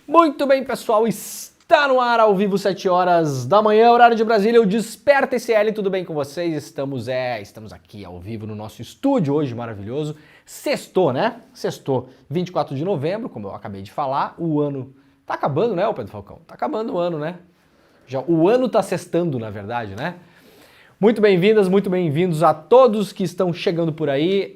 Muito bem, pessoal, está no ar ao vivo, 7 horas da manhã, horário de Brasília, o Desperta ICL, tudo bem com vocês? Estamos aqui ao vivo no nosso estúdio hoje, maravilhoso. Sextou, né? Sextou, 24 de novembro, como eu acabei de falar, o ano tá acabando, né, Pedro Falcão? Tá acabando o ano, né? Já, o ano tá sextando, na verdade, né? Muito bem-vindas, muito bem-vindos a todos que estão chegando por aí.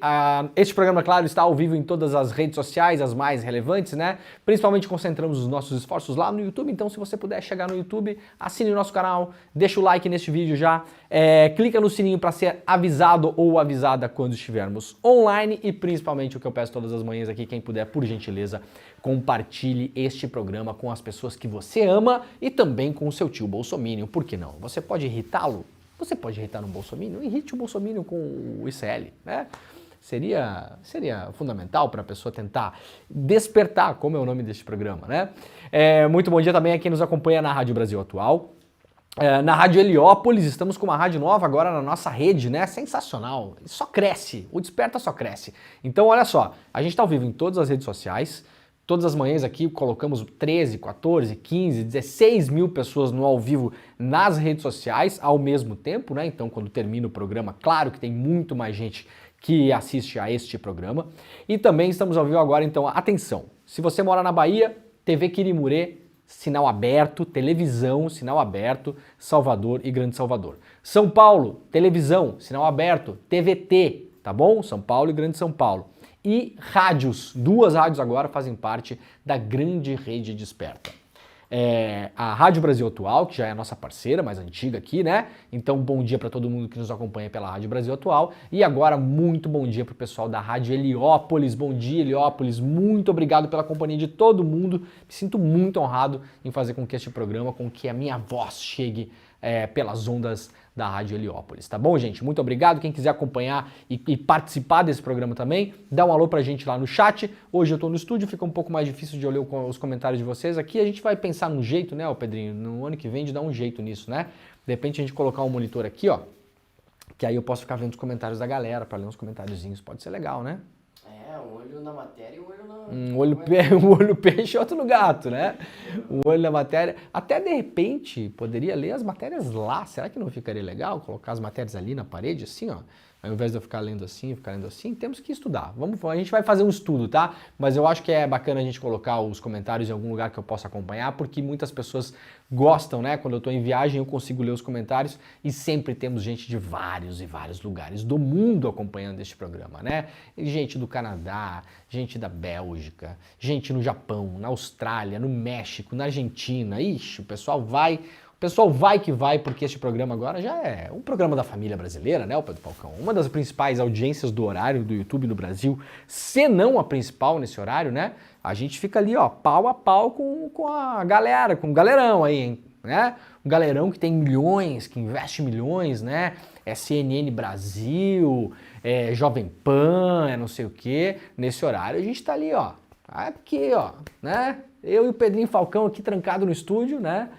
Este programa, claro, está ao vivo em todas as redes sociais, as mais relevantes, né? Principalmente concentramos os nossos esforços lá no YouTube, então se você puder chegar no YouTube, assine o nosso canal, deixa o like neste vídeo já, clica no sininho para ser avisado ou avisada quando estivermos online e principalmente o que eu peço todas as manhãs aqui, quem puder, por gentileza, compartilhe este programa com as pessoas que você ama e também com o seu tio bolsominion, por que não? Você pode irritá-lo? Você pode irritar no bolsominion? Irrite o bolsominion com o ICL, né? Seria fundamental para a pessoa tentar despertar, como é o nome deste programa, né? Muito bom dia também a quem nos acompanha na Rádio Brasil Atual. Na Rádio Heliópolis, estamos com uma rádio nova agora na nossa rede, né? Sensacional, só cresce, o Desperta só cresce. Então olha só, a gente está ao vivo em todas as redes sociais, todas as manhãs aqui colocamos 13, 14, 15, 16 mil pessoas no ao vivo nas redes sociais ao mesmo tempo, né? Então quando termina o programa, claro que tem muito mais gente que assiste a este programa. E também estamos ao vivo agora, então atenção, se você mora na Bahia, TV Quirimurê, sinal aberto, televisão, sinal aberto, Salvador e Grande Salvador. São Paulo, televisão, sinal aberto, TVT, tá bom? São Paulo e Grande São Paulo. E rádios, duas rádios agora fazem parte da grande rede Desperta. A Rádio Brasil Atual, que já é a nossa parceira, mais antiga aqui, né? Então, bom dia para todo mundo que nos acompanha pela Rádio Brasil Atual. E agora, muito bom dia para o pessoal da Rádio Heliópolis. Bom dia, Heliópolis. Muito obrigado pela companhia de todo mundo. Me sinto muito honrado em fazer com que este programa, com que a minha voz chegue pelas ondas da Rádio Heliópolis, tá bom, gente? Muito obrigado. Quem quiser acompanhar e participar desse programa também, dá um alô pra gente lá no chat. Hoje eu tô no estúdio, fica um pouco mais difícil de olhar os comentários de vocês aqui. A gente vai pensar num jeito, né, Pedrinho? No ano que vem de dar um jeito nisso, né? De repente a gente colocar um monitor aqui, ó, que aí eu posso ficar vendo os comentários da galera, pra ler uns comentáriozinhos. Pode ser legal, né? Um olho na matéria e um olho na... Um olho peixe e outro no gato, né? Um olho na matéria. Até de repente, poderia ler as matérias lá. Será que não ficaria legal colocar as matérias ali na parede, assim, ó? Ao invés de eu ficar lendo assim, temos que estudar. A gente vai fazer um estudo, tá? Mas eu acho que é bacana a gente colocar os comentários em algum lugar que eu possa acompanhar, porque muitas pessoas gostam, né? Quando eu tô em viagem, eu consigo ler os comentários e sempre temos gente de vários e vários lugares do mundo acompanhando este programa, né? Gente do Canadá, gente da Bélgica, gente no Japão, na Austrália, no México, na Argentina. Ixi, o pessoal vai que vai, porque este programa agora já é um programa da família brasileira, né, o Pedro Falcão? Uma das principais audiências do horário do YouTube no Brasil, se não a principal nesse horário, né? A gente fica ali, ó, pau a pau com a galera, com o galerão aí, hein? Né? Um galerão que tem milhões, que investe milhões, né? CNN Brasil, Jovem Pan, não sei o quê. Nesse horário a gente tá ali, ó. Aqui, ó, né? Eu e o Pedrinho Falcão aqui trancado no estúdio, né?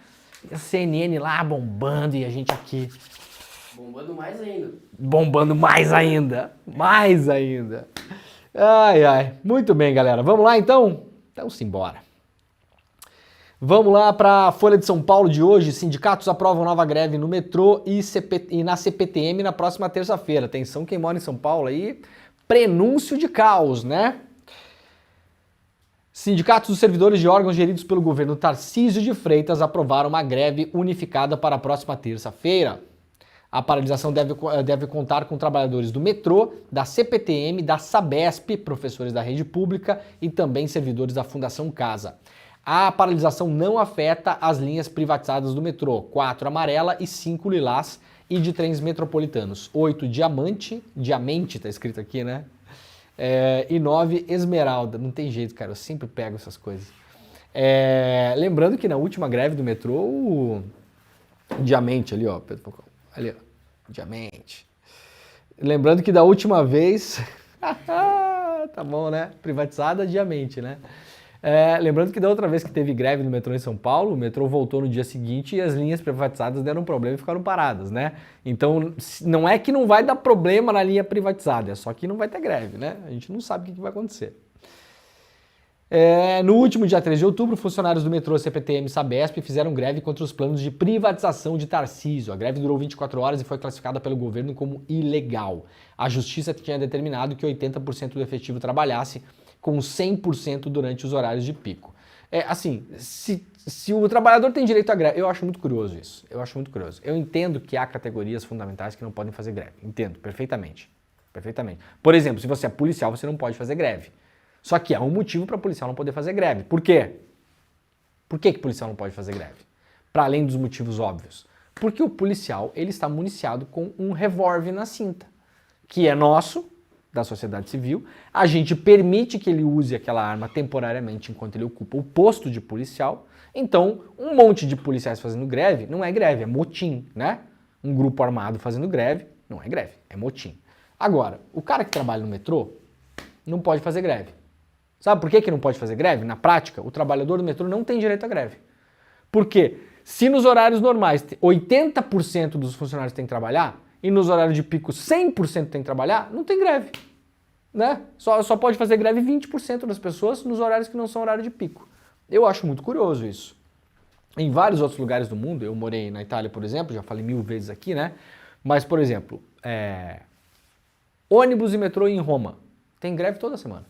A CNN lá bombando e a gente aqui... Bombando mais ainda. Bombando mais ainda. Mais ainda. Ai, ai. Muito bem, galera. Vamos lá, então? Então, simbora. Vamos lá para a Folha de São Paulo de hoje. Sindicatos aprovam nova greve no metrô e na CPTM na próxima terça-feira. Atenção quem mora em São Paulo aí. Prenúncio de caos, né? Sindicatos dos servidores de órgãos geridos pelo governo Tarcísio de Freitas aprovaram uma greve unificada para a próxima terça-feira. A paralisação deve contar com trabalhadores do metrô, da CPTM, da Sabesp, professores da rede pública e também servidores da Fundação Casa. A paralisação não afeta as linhas privatizadas do metrô, 4 amarela e 5 lilás, e de trens metropolitanos, 8 diamante tá escrito aqui, né? E 9 esmeralda. Não tem jeito, cara, eu sempre pego essas coisas. Lembrando que na última greve do metrô, o diamante ali, ó, ali, ó, diamante. Lembrando que da última vez, tá bom, né? Privatizada, diamante, né? Lembrando que da outra vez que teve greve no metrô em São Paulo, o metrô voltou no dia seguinte e as linhas privatizadas deram problema e ficaram paradas, né? Então, não é que não vai dar problema na linha privatizada, é só que não vai ter greve, né? A gente não sabe o que vai acontecer. No último dia 13 de outubro, funcionários do metrô, CPTM e Sabesp fizeram greve contra os planos de privatização de Tarcísio. A greve durou 24 horas e foi classificada pelo governo como ilegal. A justiça tinha determinado que 80% do efetivo trabalhasse com 100% durante os horários de pico. Se o trabalhador tem direito à greve, eu acho muito curioso isso. Eu acho muito curioso. Eu entendo que há categorias fundamentais que não podem fazer greve. Entendo, perfeitamente. Perfeitamente. Por exemplo, se você é policial, você não pode fazer greve. Só que há um motivo para o policial não poder fazer greve. Por quê? Por que o policial não pode fazer greve? Para além dos motivos óbvios. Porque o policial ele está municiado com um revólver na cinta, que é nosso, da sociedade civil. A gente permite que ele use aquela arma temporariamente enquanto ele ocupa o posto de policial. Então, um monte de policiais fazendo greve não é greve, é motim, né? Um grupo armado fazendo greve não é greve, é motim. Agora, o cara que trabalha no metrô não pode fazer greve. Sabe por que não pode fazer greve? Na prática, o trabalhador do metrô não tem direito à greve. Por quê? Se nos horários normais 80% dos funcionários têm que trabalhar e nos horários de pico 100% tem que trabalhar, não tem greve. Né? Só pode fazer greve 20% das pessoas nos horários que não são horário de pico. Eu acho muito curioso isso. Em vários outros lugares do mundo, eu morei na Itália, por exemplo, já falei 1000 vezes aqui, né? Mas, por exemplo, ônibus e metrô em Roma tem greve toda semana.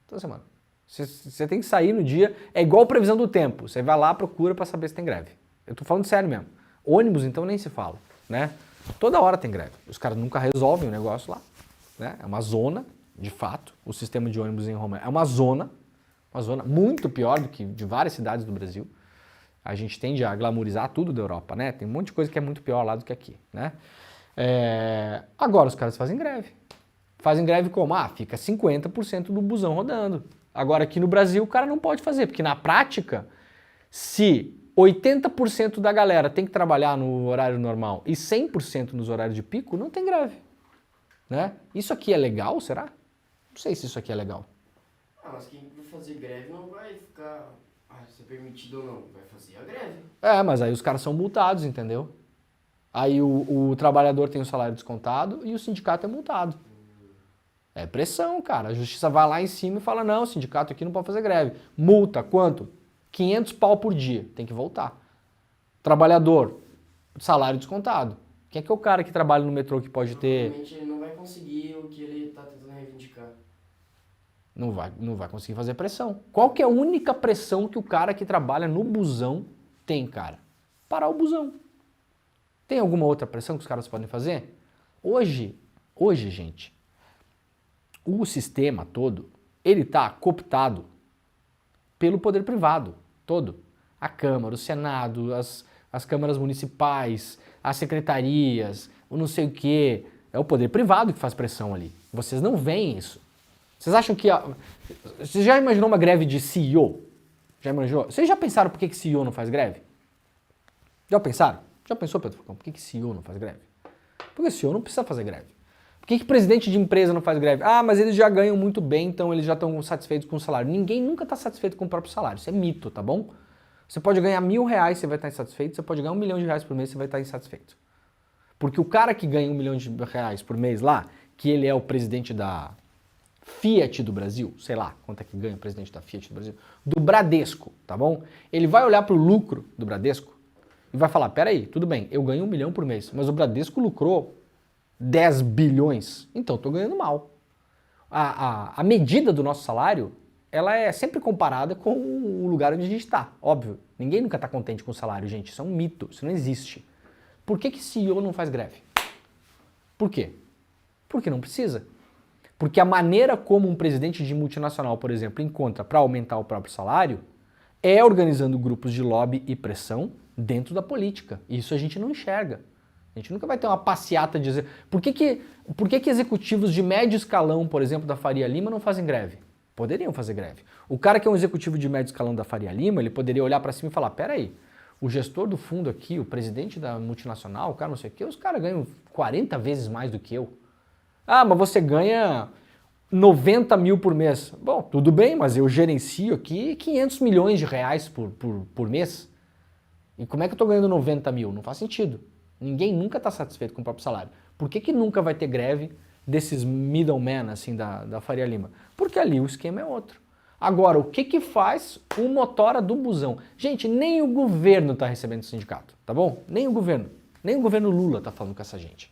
Toda semana. Você tem que sair no dia, é igual previsão do tempo. Você vai lá, procura para saber se tem greve. Eu tô falando sério mesmo. Ônibus, então, nem se fala, né? Toda hora tem greve. Os caras nunca resolvem o negócio lá, né? É uma zona, de fato. O sistema de ônibus em Roma é uma zona muito pior do que de várias cidades do Brasil. A gente tende a glamourizar tudo da Europa, né? Tem um monte de coisa que é muito pior lá do que aqui, né? Agora os caras fazem greve. Fazem greve como? Fica 50% do busão rodando. Agora aqui no Brasil o cara não pode fazer, porque na prática, se 80% da galera tem que trabalhar no horário normal e 100% nos horários de pico, não tem greve, né? Isso aqui é legal, será? Não sei se isso aqui é legal. Mas quem vai fazer greve não vai ficar... se é permitido ou não, vai fazer a greve. Mas aí os caras são multados, entendeu? Aí o trabalhador tem o salário descontado e o sindicato é multado. É pressão, cara. A justiça vai lá em cima e fala, não, o sindicato aqui não pode fazer greve. Multa, quanto? 500 pau por dia. Tem que voltar. Trabalhador, salário descontado. Quem é que é o cara que trabalha no metrô que pode ter... Provavelmente ele não vai conseguir o que ele está tentando reivindicar. Não vai conseguir fazer pressão. Qual que é a única pressão que o cara que trabalha no busão tem, cara? Parar o busão. Tem alguma outra pressão que os caras podem fazer? Hoje, gente, o sistema todo, ele está cooptado pelo poder privado, todo. A Câmara, o Senado, as câmaras municipais, as secretarias, o não sei o quê. É o poder privado que faz pressão ali. Vocês não veem isso. Vocês acham que... Você já imaginou uma greve de CEO? Já imaginou? Vocês já pensaram por que CEO não faz greve? Já pensaram? Já pensou, Pedro Falcão, por que CEO não faz greve? Porque o CEO não precisa fazer greve. Por que presidente de empresa não faz greve? Mas eles já ganham muito bem, então eles já estão satisfeitos com o salário. Ninguém nunca está satisfeito com o próprio salário. Isso é mito, tá bom? Você pode ganhar R$1.000, você vai estar insatisfeito. Você pode ganhar R$1 milhão por mês, você vai estar insatisfeito. Porque o cara que ganha R$1 milhão por mês lá, que ele é o presidente da Fiat do Brasil, sei lá quanto é que ganha o presidente da Fiat do Brasil, do Bradesco, tá bom? Ele vai olhar para o lucro do Bradesco e vai falar, peraí, tudo bem, eu ganho 1 milhão por mês, mas o Bradesco lucrou 10 bilhões, então eu tô ganhando mal. A medida do nosso salário, ela é sempre comparada com o lugar onde a gente está, óbvio. Ninguém nunca está contente com o salário, gente, isso é um mito, isso não existe. Por que CEO não faz greve? Por quê? Porque não precisa. Porque a maneira como um presidente de multinacional, por exemplo, encontra para aumentar o próprio salário é organizando grupos de lobby e pressão dentro da política. E isso a gente não enxerga. A gente nunca vai ter uma passeata de dizer... Por que executivos de médio escalão, por exemplo, da Faria Lima não fazem greve? Poderiam fazer greve. O cara que é um executivo de médio escalão da Faria Lima, ele poderia olhar para cima e falar, peraí, o gestor do fundo aqui, o presidente da multinacional, o cara não sei o quê, os caras ganham 40 vezes mais do que eu. Mas você ganha 90 mil por mês. Bom, tudo bem, mas eu gerencio aqui 500 milhões de reais por mês. E como é que eu estou ganhando 90 mil? Não faz sentido. Ninguém nunca está satisfeito com o próprio salário. Por que nunca vai ter greve desses middlemen assim, da Faria Lima? Porque ali o esquema é outro. Agora, o que que faz o motora do busão? Gente, nem o governo está recebendo o sindicato, tá bom? Nem o governo Lula está falando com essa gente.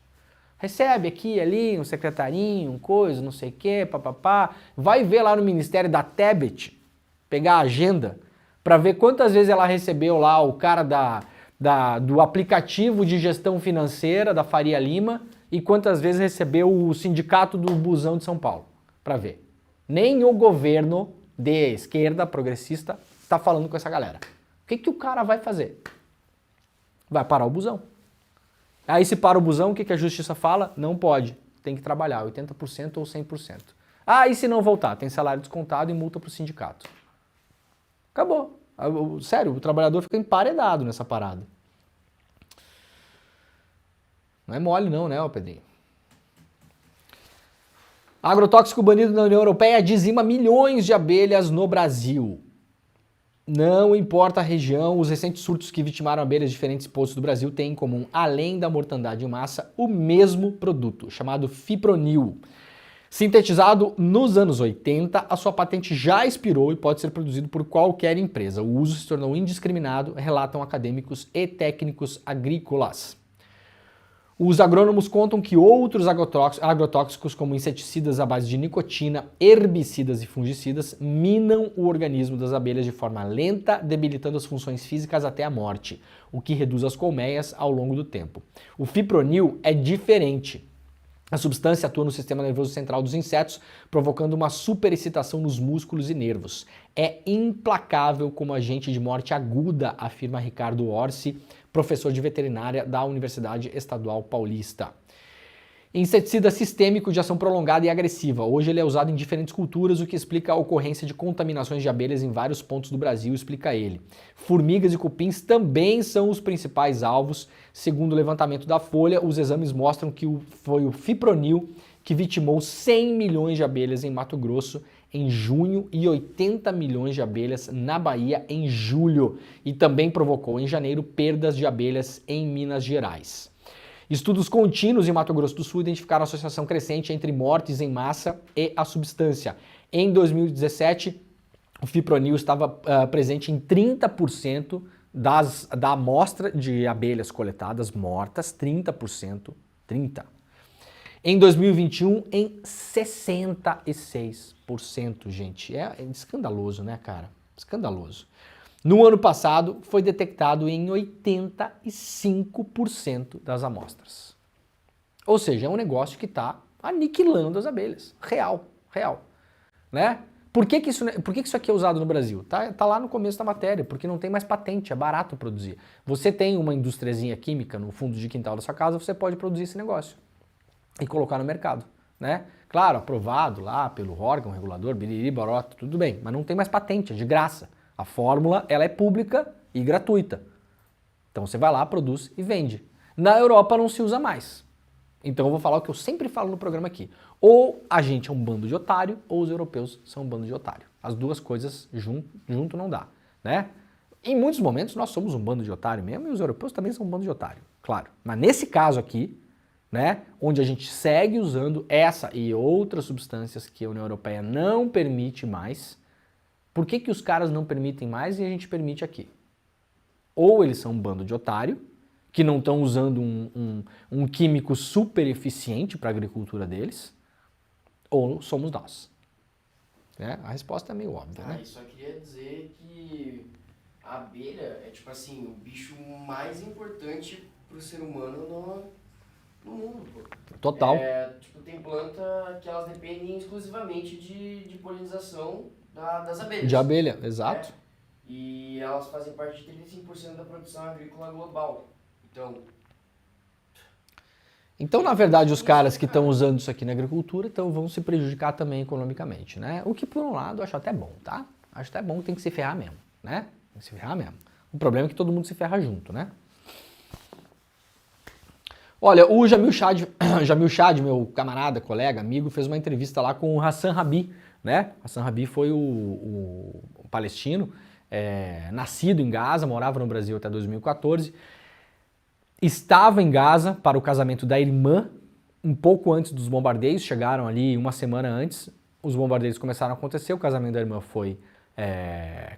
Recebe aqui e ali um secretarinho, um coisa, não sei o quê, papapá. Vai ver lá no Ministério da Tebet, pegar a agenda, para ver quantas vezes ela recebeu lá o cara do aplicativo de gestão financeira da Faria Lima e quantas vezes recebeu o sindicato do busão de São Paulo, para ver. Nem o governo de esquerda progressista está falando com essa galera. O que que o cara vai fazer? Vai parar o busão. Aí se para o busão, o que que a justiça fala? Não pode, tem que trabalhar 80% ou 100%. Ah, e se não voltar? Tem salário descontado e multa para o sindicato. Acabou. Sério, o trabalhador fica emparedado nessa parada. Não é mole não, né, Pedrinho? Agrotóxico banido na União Europeia dizima milhões de abelhas no Brasil. Não importa a região, os recentes surtos que vitimaram abelhas de diferentes postos do Brasil têm em comum, além da mortandade em massa, o mesmo produto, chamado fipronil. Sintetizado nos anos 80, a sua patente já expirou e pode ser produzido por qualquer empresa. O uso se tornou indiscriminado, relatam acadêmicos e técnicos agrícolas. Os agrônomos contam que outros agrotóxicos, como inseticidas à base de nicotina, herbicidas e fungicidas, minam o organismo das abelhas de forma lenta, debilitando as funções físicas até a morte, o que reduz as colmeias ao longo do tempo. O fipronil é diferente. A substância atua no sistema nervoso central dos insetos, provocando uma superexcitação nos músculos e nervos. É implacável como agente de morte aguda, afirma Ricardo Orsi, professor de veterinária da Universidade Estadual Paulista. Inseticida sistêmico de ação prolongada e agressiva. Hoje ele é usado em diferentes culturas, o que explica a ocorrência de contaminações de abelhas em vários pontos do Brasil, explica ele. Formigas e cupins também são os principais alvos. Segundo o levantamento da Folha, os exames mostram que foi o fipronil que vitimou 100 milhões de abelhas em Mato Grosso em junho e 80 milhões de abelhas na Bahia em julho. E também provocou em janeiro perdas de abelhas em Minas Gerais. Estudos contínuos em Mato Grosso do Sul identificaram associação crescente entre mortes em massa e a substância. Em 2017, o fipronil estava presente em 30% da amostra de abelhas coletadas mortas, 30%. Em 2021, em 66%, gente. É escandaloso, né, cara? Escandaloso. No ano passado, foi detectado em 85% das amostras. Ou seja, é um negócio que está aniquilando as abelhas. Real. Né? Por que isso aqui é usado no Brasil? Tá lá no começo da matéria, porque não tem mais patente, é barato produzir. Você tem uma indústriazinha química no fundo de quintal da sua casa, você pode produzir esse negócio e colocar no mercado. Né? Claro, aprovado lá pelo órgão regulador, biriri, barota, tudo bem, mas não tem mais patente, é de graça. A fórmula, ela é pública e gratuita. Então você vai lá, produz e vende. Na Europa não se usa mais. Então eu vou falar o que eu sempre falo no programa aqui. Ou a gente é um bando de otário, ou os europeus são um bando de otário. As duas coisas junto não dá, né? Em muitos momentos nós somos um bando de otário mesmo, e os europeus também são um bando de otário, claro. Mas nesse caso aqui, né, onde a gente segue usando essa e outras substâncias que a União Europeia não permite mais, por que os caras não permitem mais e a gente permite aqui? Ou eles são um bando de otário, que não estão usando um químico super eficiente para a agricultura deles, ou somos nós. Né? A resposta é meio óbvia, né? Eu só queria dizer que a abelha é tipo assim, o bicho mais importante para o ser humano no mundo, pô. Total. Tipo, tem planta que elas dependem exclusivamente de polinização das abelhas. De abelha, exato. E elas fazem parte de 35% da produção agrícola global. Então, na verdade, os caras que estão usando isso aqui na agricultura vão se prejudicar também economicamente, né? O que, por um lado, eu acho até bom, tá? Acho até bom que tem que se ferrar mesmo, né? Tem que se ferrar mesmo. O problema é que todo mundo se ferra junto, né? Olha, o Jamil Chad, meu camarada, colega, amigo, fez uma entrevista lá com o Hassan Rabi, né? Hassan Rabi foi o palestino, nascido em Gaza, morava no Brasil até 2014, estava em Gaza para o casamento da irmã, um pouco antes dos bombardeios, chegaram ali uma semana antes. os bombardeios começaram a acontecer, o casamento da irmã foi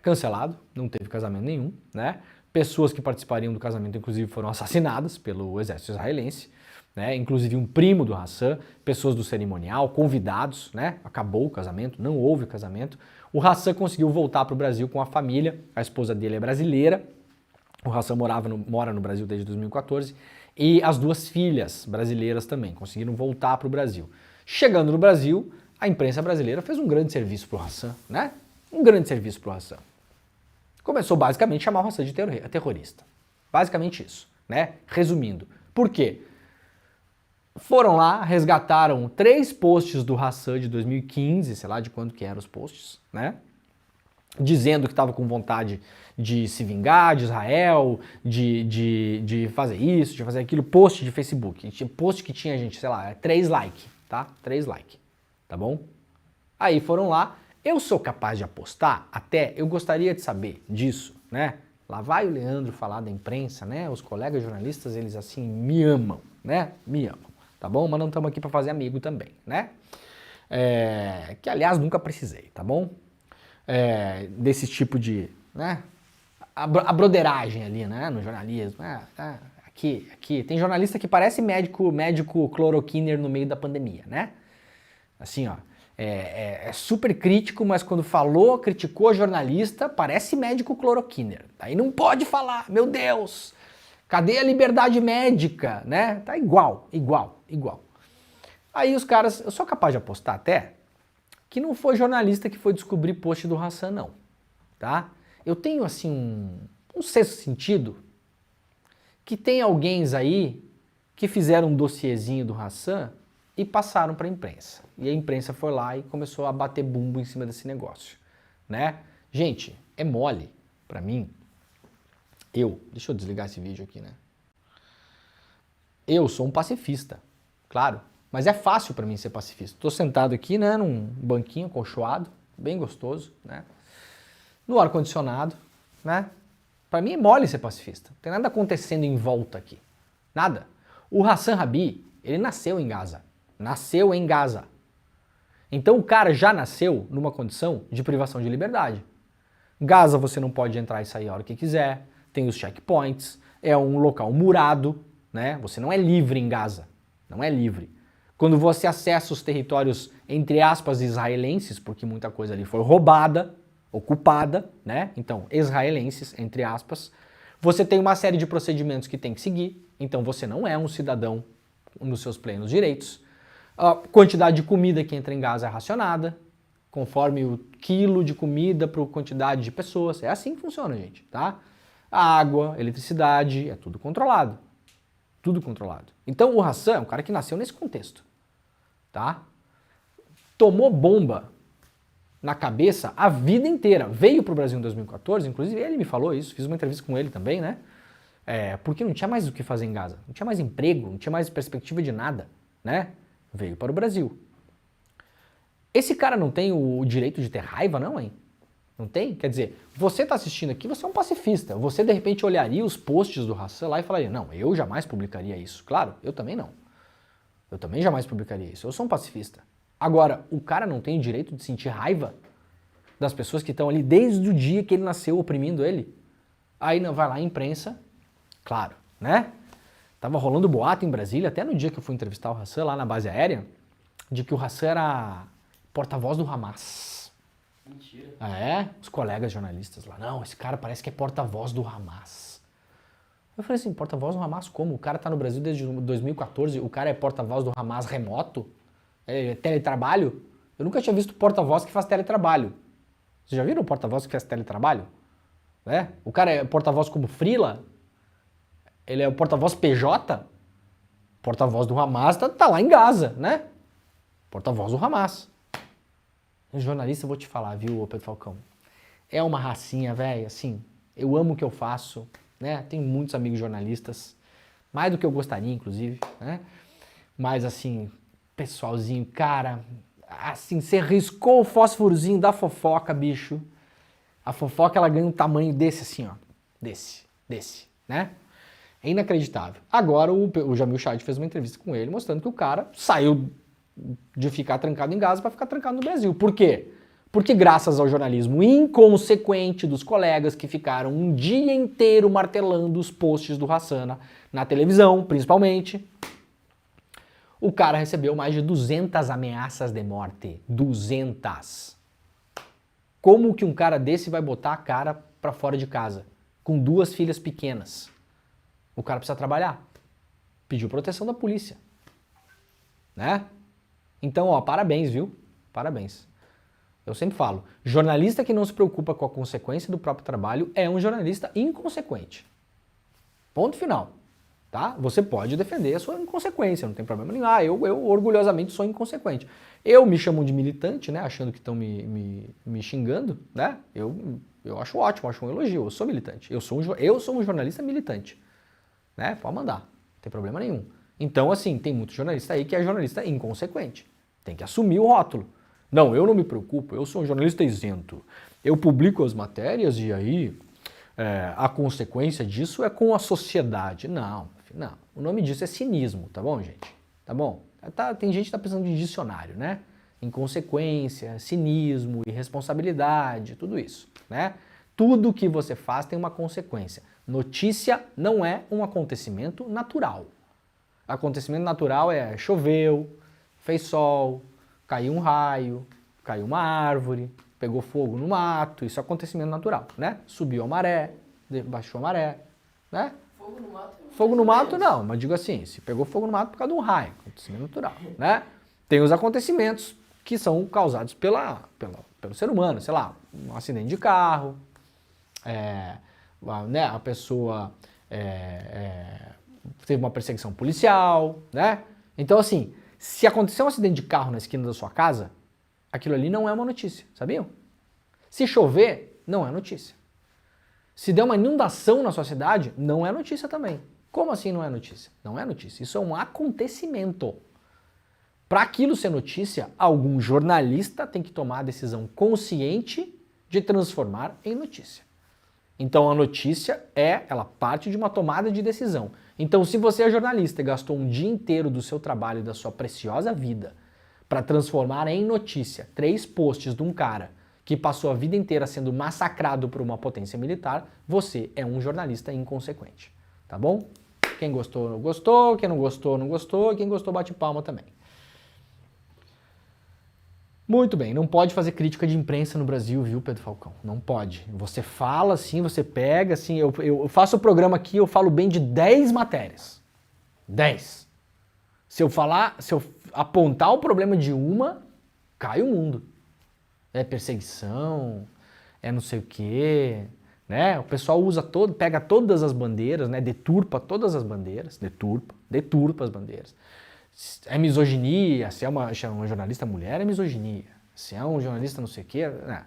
cancelado, não teve casamento nenhum, né? Pessoas que participariam do casamento, inclusive, foram assassinadas pelo exército israelense, né? Inclusive um primo do Hassan, pessoas do cerimonial, convidados, né? Acabou o casamento, não houve casamento. O Hassan conseguiu voltar para o Brasil com a família, a esposa dele é brasileira, o Hassan mora no Brasil desde 2014, e as duas filhas brasileiras também conseguiram voltar para o Brasil. Chegando no Brasil, a imprensa brasileira fez um grande serviço para o Hassan, né? Um grande serviço para o Hassan. Começou basicamente a chamar o Hassan de terrorista. Basicamente isso, né? Resumindo. Por quê? Foram lá, resgataram 3 posts do Hassan de 2015, sei lá de quando que eram os posts, né? Dizendo que estava com vontade de se vingar de Israel, de fazer isso, de fazer aquilo, post de Facebook. Post que tinha, gente, sei lá, 3 likes, tá? 3 likes, tá bom? Aí foram lá, eu sou capaz de apostar, até eu gostaria de saber disso, né? Lá vai o Leandro falar da imprensa, né? Os colegas jornalistas, eles assim, me amam, né? Me amam, tá bom? Mas não estamos aqui para fazer amigo também, né? Que aliás nunca precisei, tá bom? Desse tipo de, né? A broderagem ali, né? No jornalismo, aqui. Tem jornalista que parece médico cloroquiner no meio da pandemia, né? Assim, ó. É super crítico, mas quando criticou jornalista, parece médico cloroquiner. Aí não pode falar, meu Deus, cadê a liberdade médica, né? Tá igual. Aí os caras, eu sou capaz de apostar até, que não foi jornalista que foi descobrir post do Hassan, não, tá? Eu tenho, assim, um sexto sentido que tem alguém aí que fizeram um dossiezinho do Hassan e passaram para a imprensa. E a imprensa foi lá e começou a bater bumbo em cima desse negócio, né? Gente, é mole para mim. Deixa eu desligar esse vídeo aqui, né? Eu sou um pacifista, claro, mas é fácil para mim ser pacifista. Estou sentado aqui, né, num banquinho acolchoado, bem gostoso, né? No ar-condicionado, né? Para mim é mole ser pacifista. Não tem nada acontecendo em volta aqui. Nada. O Hassan Rabi, ele nasceu em Gaza. Nasceu em Gaza. Então o cara já nasceu numa condição de privação de liberdade. Gaza você não pode entrar e sair a hora que quiser, tem os checkpoints, é um local murado, né? Você não é livre em Gaza, não é livre. Quando você acessa os territórios, entre aspas, israelenses, porque muita coisa ali foi roubada, ocupada, né? Então, israelenses, entre aspas, você tem uma série de procedimentos que tem que seguir, então você não é um cidadão nos seus plenos direitos. A quantidade de comida que entra em Gaza é racionada, conforme o quilo de comida para a quantidade de pessoas. É assim que funciona, gente, tá? A água, eletricidade, é tudo controlado. Tudo controlado. Então o Hassan é um cara que nasceu nesse contexto, tá? Tomou bomba na cabeça a vida inteira. Veio para o Brasil em 2014, inclusive ele me falou isso, fiz uma entrevista com ele também, né? Porque não tinha mais o que fazer em Gaza. Não tinha mais emprego, não tinha mais perspectiva de nada, né? Veio para o Brasil. Esse cara não tem o direito de ter raiva, não, hein? Não tem? Quer dizer, você está assistindo aqui, você é um pacifista. Você, de repente, olharia os posts do Hassan lá e falaria, não, eu jamais publicaria isso. Claro, eu também não. Eu também jamais publicaria isso. Eu sou um pacifista. Agora, o cara não tem o direito de sentir raiva das pessoas que estão ali desde o dia que ele nasceu oprimindo ele? Aí vai lá a imprensa, claro, né? Tava rolando boato em Brasília, até no dia que eu fui entrevistar o Hassan lá na base aérea, de que o Hassan era porta-voz do Hamas. Mentira. Os colegas jornalistas lá, não, esse cara parece que é porta-voz do Hamas. Eu falei assim, porta-voz do Hamas como? O cara tá no Brasil desde 2014, o cara é porta-voz do Hamas remoto? É teletrabalho? Eu nunca tinha visto porta-voz que faz teletrabalho. Vocês já viram o porta-voz que faz teletrabalho? O cara é porta-voz como freela? Ele é o porta-voz PJ? Porta-voz do Hamas tá lá em Gaza, né? Porta-voz do Hamas. Jornalista, eu vou te falar, viu, Pedro Falcão? É uma racinha, velho, assim, eu amo o que eu faço, né? Tenho muitos amigos jornalistas, mais do que eu gostaria, inclusive, né? Mas, assim, pessoalzinho, cara, assim, você riscou o fósforozinho da fofoca, bicho. A fofoca, ela ganha um tamanho desse, assim, ó. Desse, né? É inacreditável. Agora, o Jamil Chad fez uma entrevista com ele, mostrando que o cara saiu de ficar trancado em Gaza para ficar trancado no Brasil. Por quê? Porque graças ao jornalismo inconsequente dos colegas que ficaram um dia inteiro martelando os posts do Hassan na televisão, principalmente, o cara recebeu mais de 200 ameaças de morte. 200. Como que um cara desse vai botar a cara para fora de casa? Com 2 filhas pequenas. O cara precisa trabalhar. Pediu proteção da polícia. Né? Então, ó, parabéns, viu? Parabéns. Eu sempre falo, jornalista que não se preocupa com a consequência do próprio trabalho é um jornalista inconsequente. Ponto final. Tá? Você pode defender a sua inconsequência, não tem problema nenhum. Ah, eu orgulhosamente sou inconsequente. Eu me chamo de militante, né? Achando que estão me xingando, né? Eu acho ótimo, acho um elogio. Eu sou militante. Eu sou um jornalista militante. Né? Pode mandar, não tem problema nenhum. Então, assim, tem muito jornalista aí que é jornalista inconsequente. Tem que assumir o rótulo. Não, eu não me preocupo, eu sou um jornalista isento. Eu publico as matérias e aí a consequência disso é com a sociedade. Não, não. O nome disso é cinismo, tá bom, gente? Tá bom? Tem gente que tá precisando de dicionário, né? Inconsequência, cinismo, irresponsabilidade, tudo isso, né? Tudo que você faz tem uma consequência. Notícia não é um acontecimento natural. Acontecimento natural é choveu, fez sol, caiu um raio, caiu uma árvore, pegou fogo no mato, isso é acontecimento natural, né? Subiu a maré, baixou a maré, né? Fogo no mato? Fogo no mato não, mas digo assim, se pegou fogo no mato por causa de um raio, acontecimento natural, né? Tem os acontecimentos que são causados pelo ser humano, sei lá, um acidente de carro, né? A pessoa teve uma perseguição policial, né? Então assim, se acontecer um acidente de carro na esquina da sua casa, aquilo ali não é uma notícia, sabiam? Se chover, não é notícia. Se der uma inundação na sua cidade, não é notícia também. Como assim não é notícia? Não é notícia, isso é um acontecimento. Para aquilo ser notícia, algum jornalista tem que tomar a decisão consciente de transformar em notícia. Então a notícia ela parte de uma tomada de decisão. Então se você é jornalista e gastou um dia inteiro do seu trabalho e da sua preciosa vida para transformar em notícia 3 posts de um cara que passou a vida inteira sendo massacrado por uma potência militar, você é um jornalista inconsequente. Tá bom? Quem gostou, gostou. Quem não gostou, não gostou. Quem gostou, bate palma também. Muito bem, não pode fazer crítica de imprensa no Brasil, viu, Pedro Falcão? Não pode. Você fala assim, você pega assim, eu faço o programa aqui, eu falo bem de 10 matérias. 10. Se eu apontar o problema de uma, cai o mundo. É perseguição, é não sei o quê, né? O pessoal pega todas as bandeiras, né? Deturpa todas as bandeiras, deturpa as bandeiras. É misoginia, se é uma jornalista mulher é misoginia, se é um jornalista não sei o quê, né?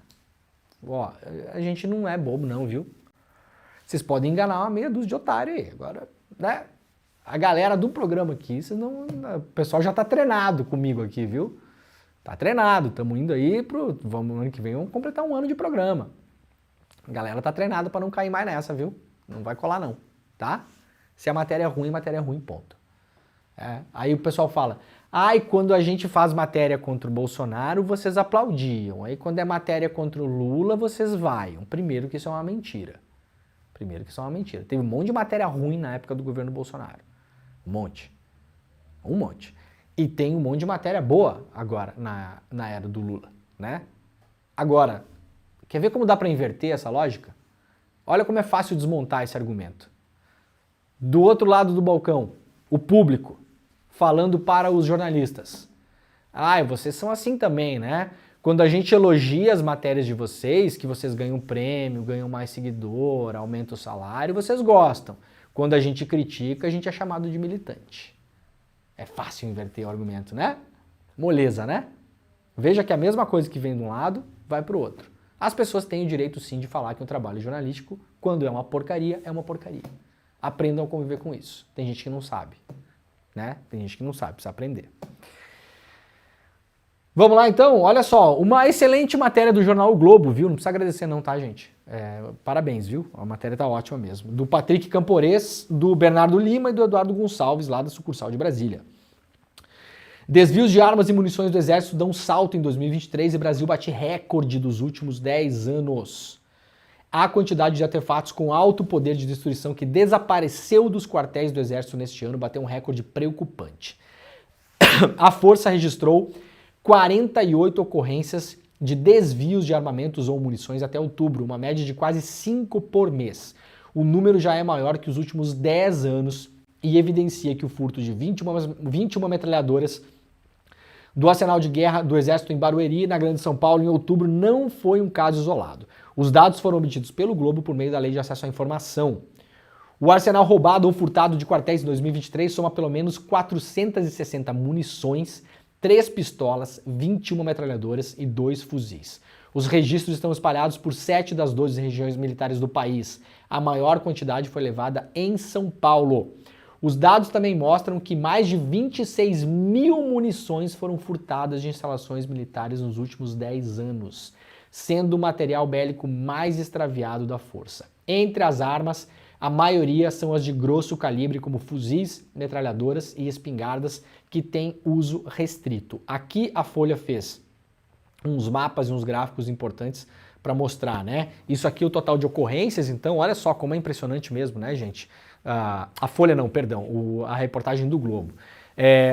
Ó, a gente não é bobo não, viu? Vocês podem enganar uma meia dúzia de otário aí, agora, né? A galera do programa aqui, o pessoal já tá treinado comigo aqui, viu? Tá treinado, estamos indo aí ano que vem vamos completar 1 ano de programa. A galera tá treinada para não cair mais nessa, viu? Não vai colar não, tá? Se a matéria é ruim, ponto. Aí o pessoal fala, quando a gente faz matéria contra o Bolsonaro, vocês aplaudiam. Aí quando é matéria contra o Lula, vocês vaiam. Primeiro que isso é uma mentira. Teve um monte de matéria ruim na época do governo Bolsonaro. Um monte. E tem um monte de matéria boa agora, na era do Lula, né? Agora, quer ver como dá para inverter essa lógica? Olha como é fácil desmontar esse argumento. Do outro lado do balcão, o público falando para os jornalistas. Vocês são assim também, né? Quando a gente elogia as matérias de vocês, que vocês ganham prêmio, ganham mais seguidor, aumenta o salário, vocês gostam. Quando a gente critica, a gente é chamado de militante. É fácil inverter o argumento, né? Moleza, né? Veja que a mesma coisa que vem de um lado, vai para o outro. As pessoas têm o direito sim de falar que um trabalho jornalístico, quando é uma porcaria, é uma porcaria. Aprendam a conviver com isso. Tem gente que não sabe, né? Tem gente que não sabe, precisa aprender. Vamos lá então, olha só, uma excelente matéria do jornal O Globo, viu? Não precisa agradecer não, tá, gente? Parabéns, viu? A matéria tá ótima mesmo. Do Patrick Camporês, do Bernardo Lima e do Eduardo Gonçalves, lá da sucursal de Brasília. Desvios de armas e munições do Exército dão um salto em 2023 e Brasil bate recorde dos últimos 10 anos. A quantidade de artefatos com alto poder de destruição que desapareceu dos quartéis do Exército neste ano bateu um recorde preocupante. A Força registrou 48 ocorrências de desvios de armamentos ou munições até outubro, uma média de quase 5 por mês. O número já é maior que os últimos 10 anos e evidencia que o furto de 21 metralhadoras do arsenal de guerra do Exército em Barueri, na Grande São Paulo, em outubro, não foi um caso isolado. Os dados foram obtidos pelo Globo por meio da Lei de Acesso à Informação. O arsenal roubado ou furtado de quartéis em 2023 soma pelo menos 460 munições, 3 pistolas, 21 metralhadoras e 2 fuzis. Os registros estão espalhados por 7 das 12 regiões militares do país. A maior quantidade foi levada em São Paulo. Os dados também mostram que mais de 26 mil munições foram furtadas de instalações militares nos últimos 10 anos, sendo o material bélico mais extraviado da força. Entre as armas, a maioria são as de grosso calibre, como fuzis, metralhadoras e espingardas, que têm uso restrito. Aqui a Folha fez uns mapas e uns gráficos importantes para mostrar, né? Isso aqui é o total de ocorrências, então olha só como é impressionante mesmo, né, gente? A Folha não, perdão, a reportagem do Globo.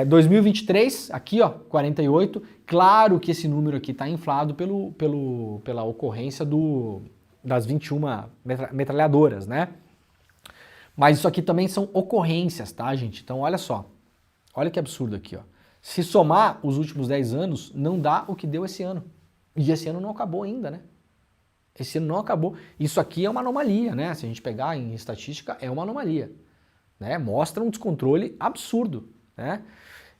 2023, aqui ó, 48, claro que esse número aqui está inflado pela ocorrência das 21 metralhadoras, né? Mas isso aqui também são ocorrências, tá, gente? Então olha só, olha que absurdo aqui, ó. Se somar os últimos 10 anos, não dá o que deu esse ano. E esse ano não acabou ainda, né? Esse ano não acabou. Isso aqui é uma anomalia, né? Se a gente pegar em estatística, é uma anomalia, né? Mostra um descontrole absurdo, né?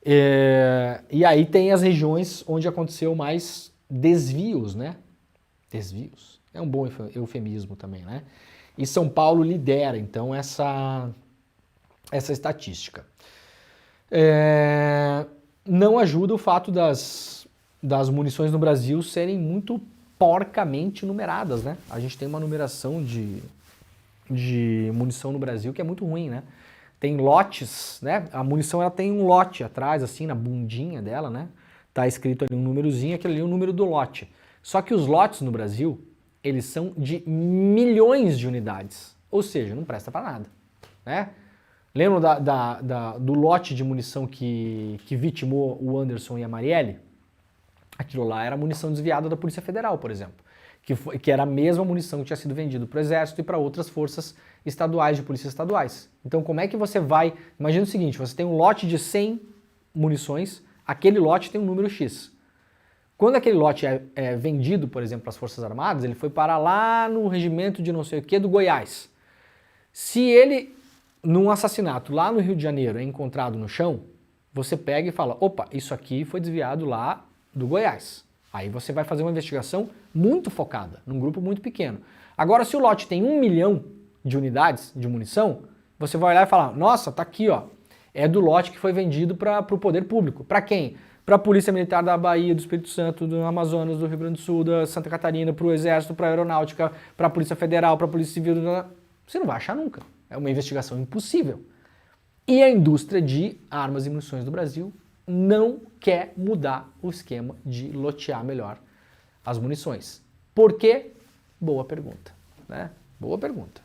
E aí tem as regiões onde aconteceu mais desvios, né? Desvios. É um bom eufemismo também, né? E São Paulo lidera, então, essa estatística. Não ajuda o fato das munições no Brasil serem muito porcamente numeradas, né? A gente tem uma numeração de munição no Brasil que é muito ruim, né? Tem lotes, né? A munição ela tem um lote atrás, assim, na bundinha dela, né? Tá escrito ali um númerozinho, aquele ali é o número do lote. Só que os lotes no Brasil, eles são de milhões de unidades. Ou seja, não presta para nada, né? Lembram do lote de munição que vitimou o Anderson e a Marielle? Aquilo lá era munição desviada da Polícia Federal, por exemplo, que era a mesma munição que tinha sido vendida para o Exército e para outras forças estaduais, de polícias estaduais. Então como é que você vai... Imagina o seguinte, você tem um lote de 100 munições, aquele lote tem um número X. Quando aquele lote é vendido, por exemplo, para as Forças Armadas, ele foi parar lá no regimento de não sei o que do Goiás. Se ele, num assassinato lá no Rio de Janeiro, é encontrado no chão, você pega e fala, opa, isso aqui foi desviado lá do Goiás. Aí você vai fazer uma investigação muito focada, num grupo muito pequeno. Agora, se o lote tem 1 milhão de unidades de munição, você vai olhar e falar, nossa, tá aqui, ó, é do lote que foi vendido para o poder público. Para quem? Para a Polícia Militar da Bahia, do Espírito Santo, do Amazonas, do Rio Grande do Sul, da Santa Catarina, para o Exército, para a Aeronáutica, para a Polícia Federal, para a Polícia Civil. Você não vai achar nunca. É uma investigação impossível. E a indústria de armas e munições do Brasil não quer mudar o esquema de lotear melhor as munições. Por quê? Boa pergunta, né? Boa pergunta.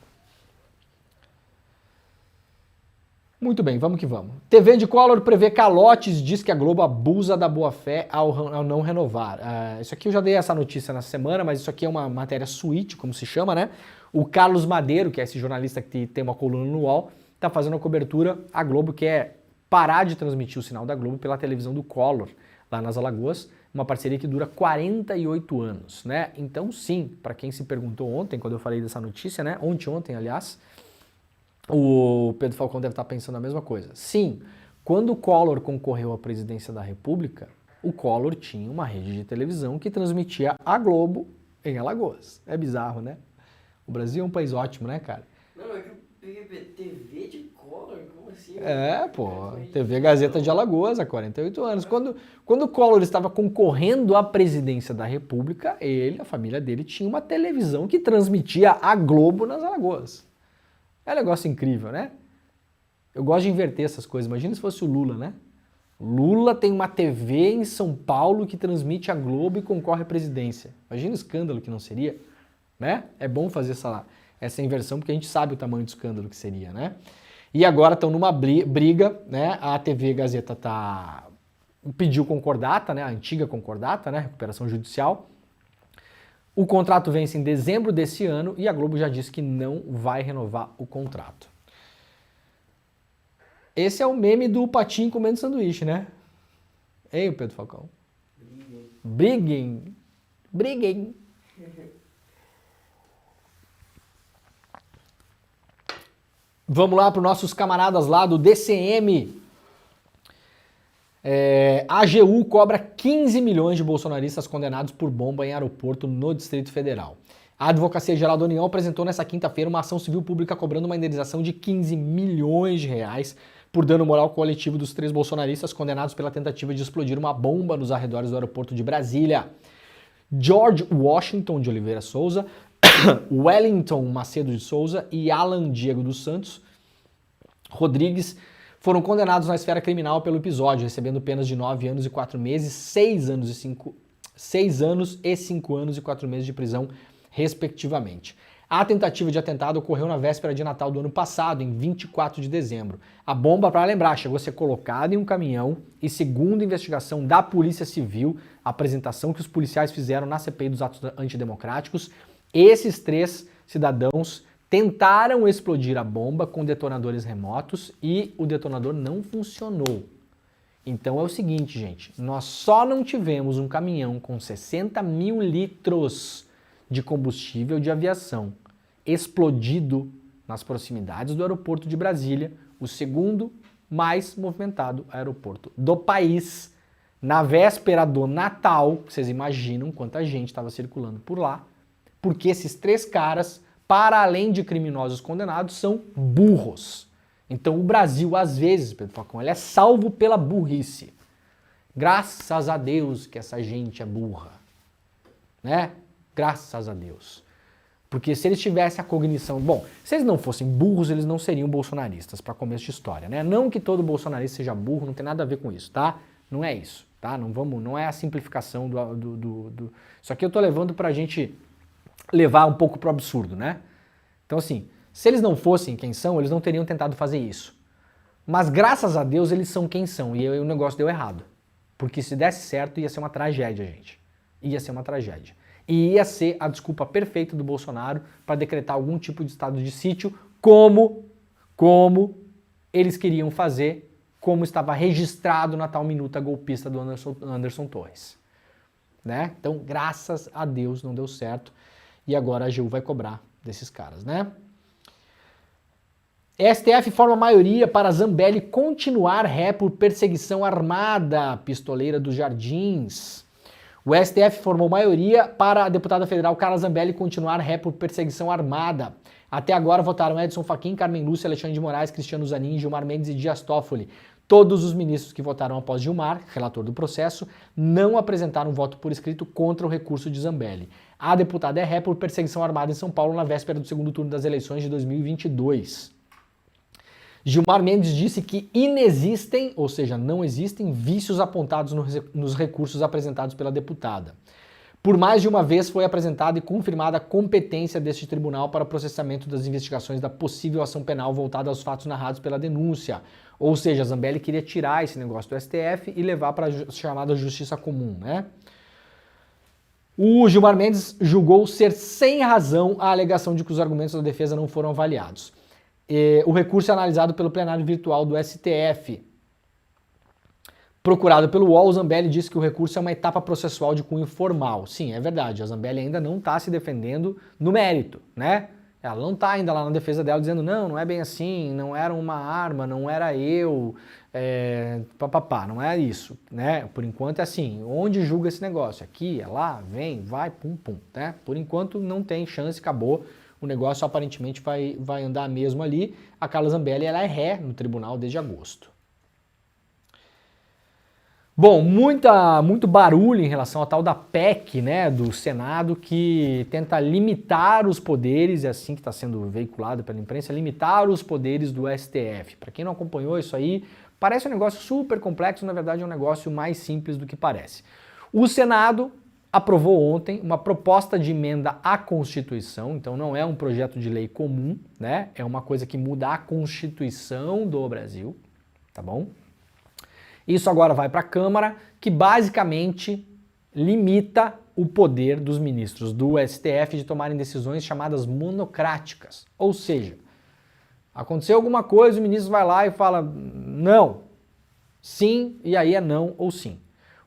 Muito bem, vamos que vamos. TV de Collor prevê calotes, diz que a Globo abusa da boa-fé ao não renovar. Isso aqui eu já dei essa notícia na semana, mas isso aqui é uma matéria suíte, como se chama, né? O Carlos Madeiro, que é esse jornalista que tem uma coluna no UOL, está fazendo a cobertura. A Globo quer parar de transmitir o sinal da Globo pela televisão do Collor, lá nas Alagoas, uma parceria que dura 48 anos, né? Então, sim, para quem se perguntou ontem, quando eu falei dessa notícia, né? Ontem, aliás, o Pedro Falcão deve estar pensando a mesma coisa. Sim, quando o Collor concorreu à presidência da República, o Collor tinha uma rede de televisão que transmitia a Globo em Alagoas. É bizarro, né? O Brasil é um país ótimo, né, cara? Não, é que TV de Collor? Como assim? TV Gazeta de Alagoas há 48 anos. Quando o Collor estava concorrendo à presidência da República, a família dele, tinha uma televisão que transmitia a Globo nas Alagoas. É um negócio incrível, né? Eu gosto de inverter essas coisas. Imagina se fosse o Lula, né? Lula tem uma TV em São Paulo que transmite a Globo e concorre à presidência. Imagina o escândalo que não seria, né? É bom fazer essa inversão porque a gente sabe o tamanho do escândalo que seria, né? E agora estão numa briga, né? A TV Gazeta pediu concordata, né? A antiga concordata, né? Recuperação judicial. O contrato vence em dezembro desse ano e a Globo já disse que não vai renovar o contrato. Esse é o meme do patinho comendo sanduíche, né? Ei, Pedro Falcão. Briguem. Briguem. Vamos lá para os nossos camaradas lá do DCM. A AGU cobra 15 milhões de bolsonaristas condenados por bomba em aeroporto no Distrito Federal. A Advocacia Geral da União apresentou nesta quinta-feira uma ação civil pública cobrando uma indenização de 15 milhões de reais por dano moral coletivo dos 3 bolsonaristas condenados pela tentativa de explodir uma bomba nos arredores do aeroporto de Brasília. George Washington de Oliveira Souza, Wellington Macedo de Souza e Alan Diego dos Santos Rodrigues foram condenados na esfera criminal pelo episódio, recebendo penas de 9 anos e 4 meses, 6 anos e 5 anos e 4 meses de prisão, respectivamente. A tentativa de atentado ocorreu na véspera de Natal do ano passado, em 24 de dezembro. A bomba, para lembrar, chegou a ser colocada em um caminhão e, segundo a investigação da Polícia Civil, a apresentação que os policiais fizeram na CPI dos atos antidemocráticos, esses 3 cidadãos tentaram explodir a bomba com detonadores remotos e o detonador não funcionou. Então é o seguinte, gente, nós só não tivemos um caminhão com 60 mil litros de combustível de aviação explodido nas proximidades do aeroporto de Brasília, o segundo mais movimentado aeroporto do país, na véspera do Natal. Vocês imaginam quanta gente estava circulando por lá, porque esses 3 caras, para além de criminosos condenados, são burros. Então o Brasil, às vezes, Pedro Falcão, ele é salvo pela burrice. Graças a Deus que essa gente é burra, né? Graças a Deus. Porque se eles tivessem a cognição... Bom, se eles não fossem burros, eles não seriam bolsonaristas, para começo de história, né? Não que todo bolsonarista seja burro, não tem nada a ver com isso, tá? Não é isso, tá? Não é a simplificação do... Isso aqui eu tô levando pra gente levar um pouco pro absurdo, né? Então, assim, se eles não fossem quem são, eles não teriam tentado fazer isso. Mas, graças a Deus, eles são quem são, e o negócio deu errado. Porque se desse certo, ia ser uma tragédia, gente. Ia ser uma tragédia. E ia ser a desculpa perfeita do Bolsonaro para decretar algum tipo de estado de sítio, como eles queriam fazer, como estava registrado na tal minuta golpista do Anderson Torres. Né? Então, graças a Deus, não deu certo. E agora a AGU vai cobrar desses caras, né? STF forma maioria para Zambelli continuar ré por perseguição armada, pistoleira dos Jardins. O STF formou maioria para a deputada federal Carla Zambelli continuar ré por perseguição armada. Até agora votaram Edson Fachin, Carmen Lúcia, Alexandre de Moraes, Cristiano Zanin, Gilmar Mendes e Dias Toffoli. Todos os ministros que votaram após Gilmar, relator do processo, não apresentaram voto por escrito contra o recurso de Zambelli. A deputada é ré por perseguição armada em São Paulo na véspera do segundo turno das eleições de 2022. Gilmar Mendes disse que inexistem, ou seja, não existem, vícios apontados nos recursos apresentados pela deputada. Por mais de uma vez foi apresentada e confirmada a competência deste tribunal para o processamento das investigações da possível ação penal voltada aos fatos narrados pela denúncia. Ou seja, Zambelli queria tirar esse negócio do STF e levar para a chamada justiça comum, né? O Gilmar Mendes julgou ser sem razão a alegação de que os argumentos da defesa não foram avaliados. O recurso é analisado pelo plenário virtual do STF. Procurado pelo UOL, Zambelli disse que o recurso é uma etapa processual de cunho formal. Sim, é verdade, a Zambelli ainda não está se defendendo no mérito, né? Ela não está ainda lá na defesa dela dizendo não é bem assim, não era uma arma, não era eu, não é isso, né? Por enquanto é assim, onde julga esse negócio? Aqui, é lá, vem, vai, pum, pum, né? Por enquanto não tem chance, acabou. O negócio aparentemente vai andar mesmo ali. A Carla Zambelli ela é ré no tribunal desde agosto. Bom, muito barulho em relação à tal da PEC, né, do Senado, que tenta limitar os poderes, é assim que está sendo veiculado pela imprensa, limitar os poderes do STF. Para quem não acompanhou isso aí, Parece um negócio super complexo, na verdade é um negócio mais simples do que parece. O Senado aprovou ontem uma proposta de emenda à Constituição, então não é um projeto de lei comum, né? É uma coisa que muda a Constituição do Brasil, tá bom? Isso agora vai para a Câmara, que basicamente limita o poder dos ministros do STF de tomarem decisões chamadas monocráticas. Ou seja, aconteceu alguma coisa, o ministro vai lá e fala não, sim, e aí é não ou sim.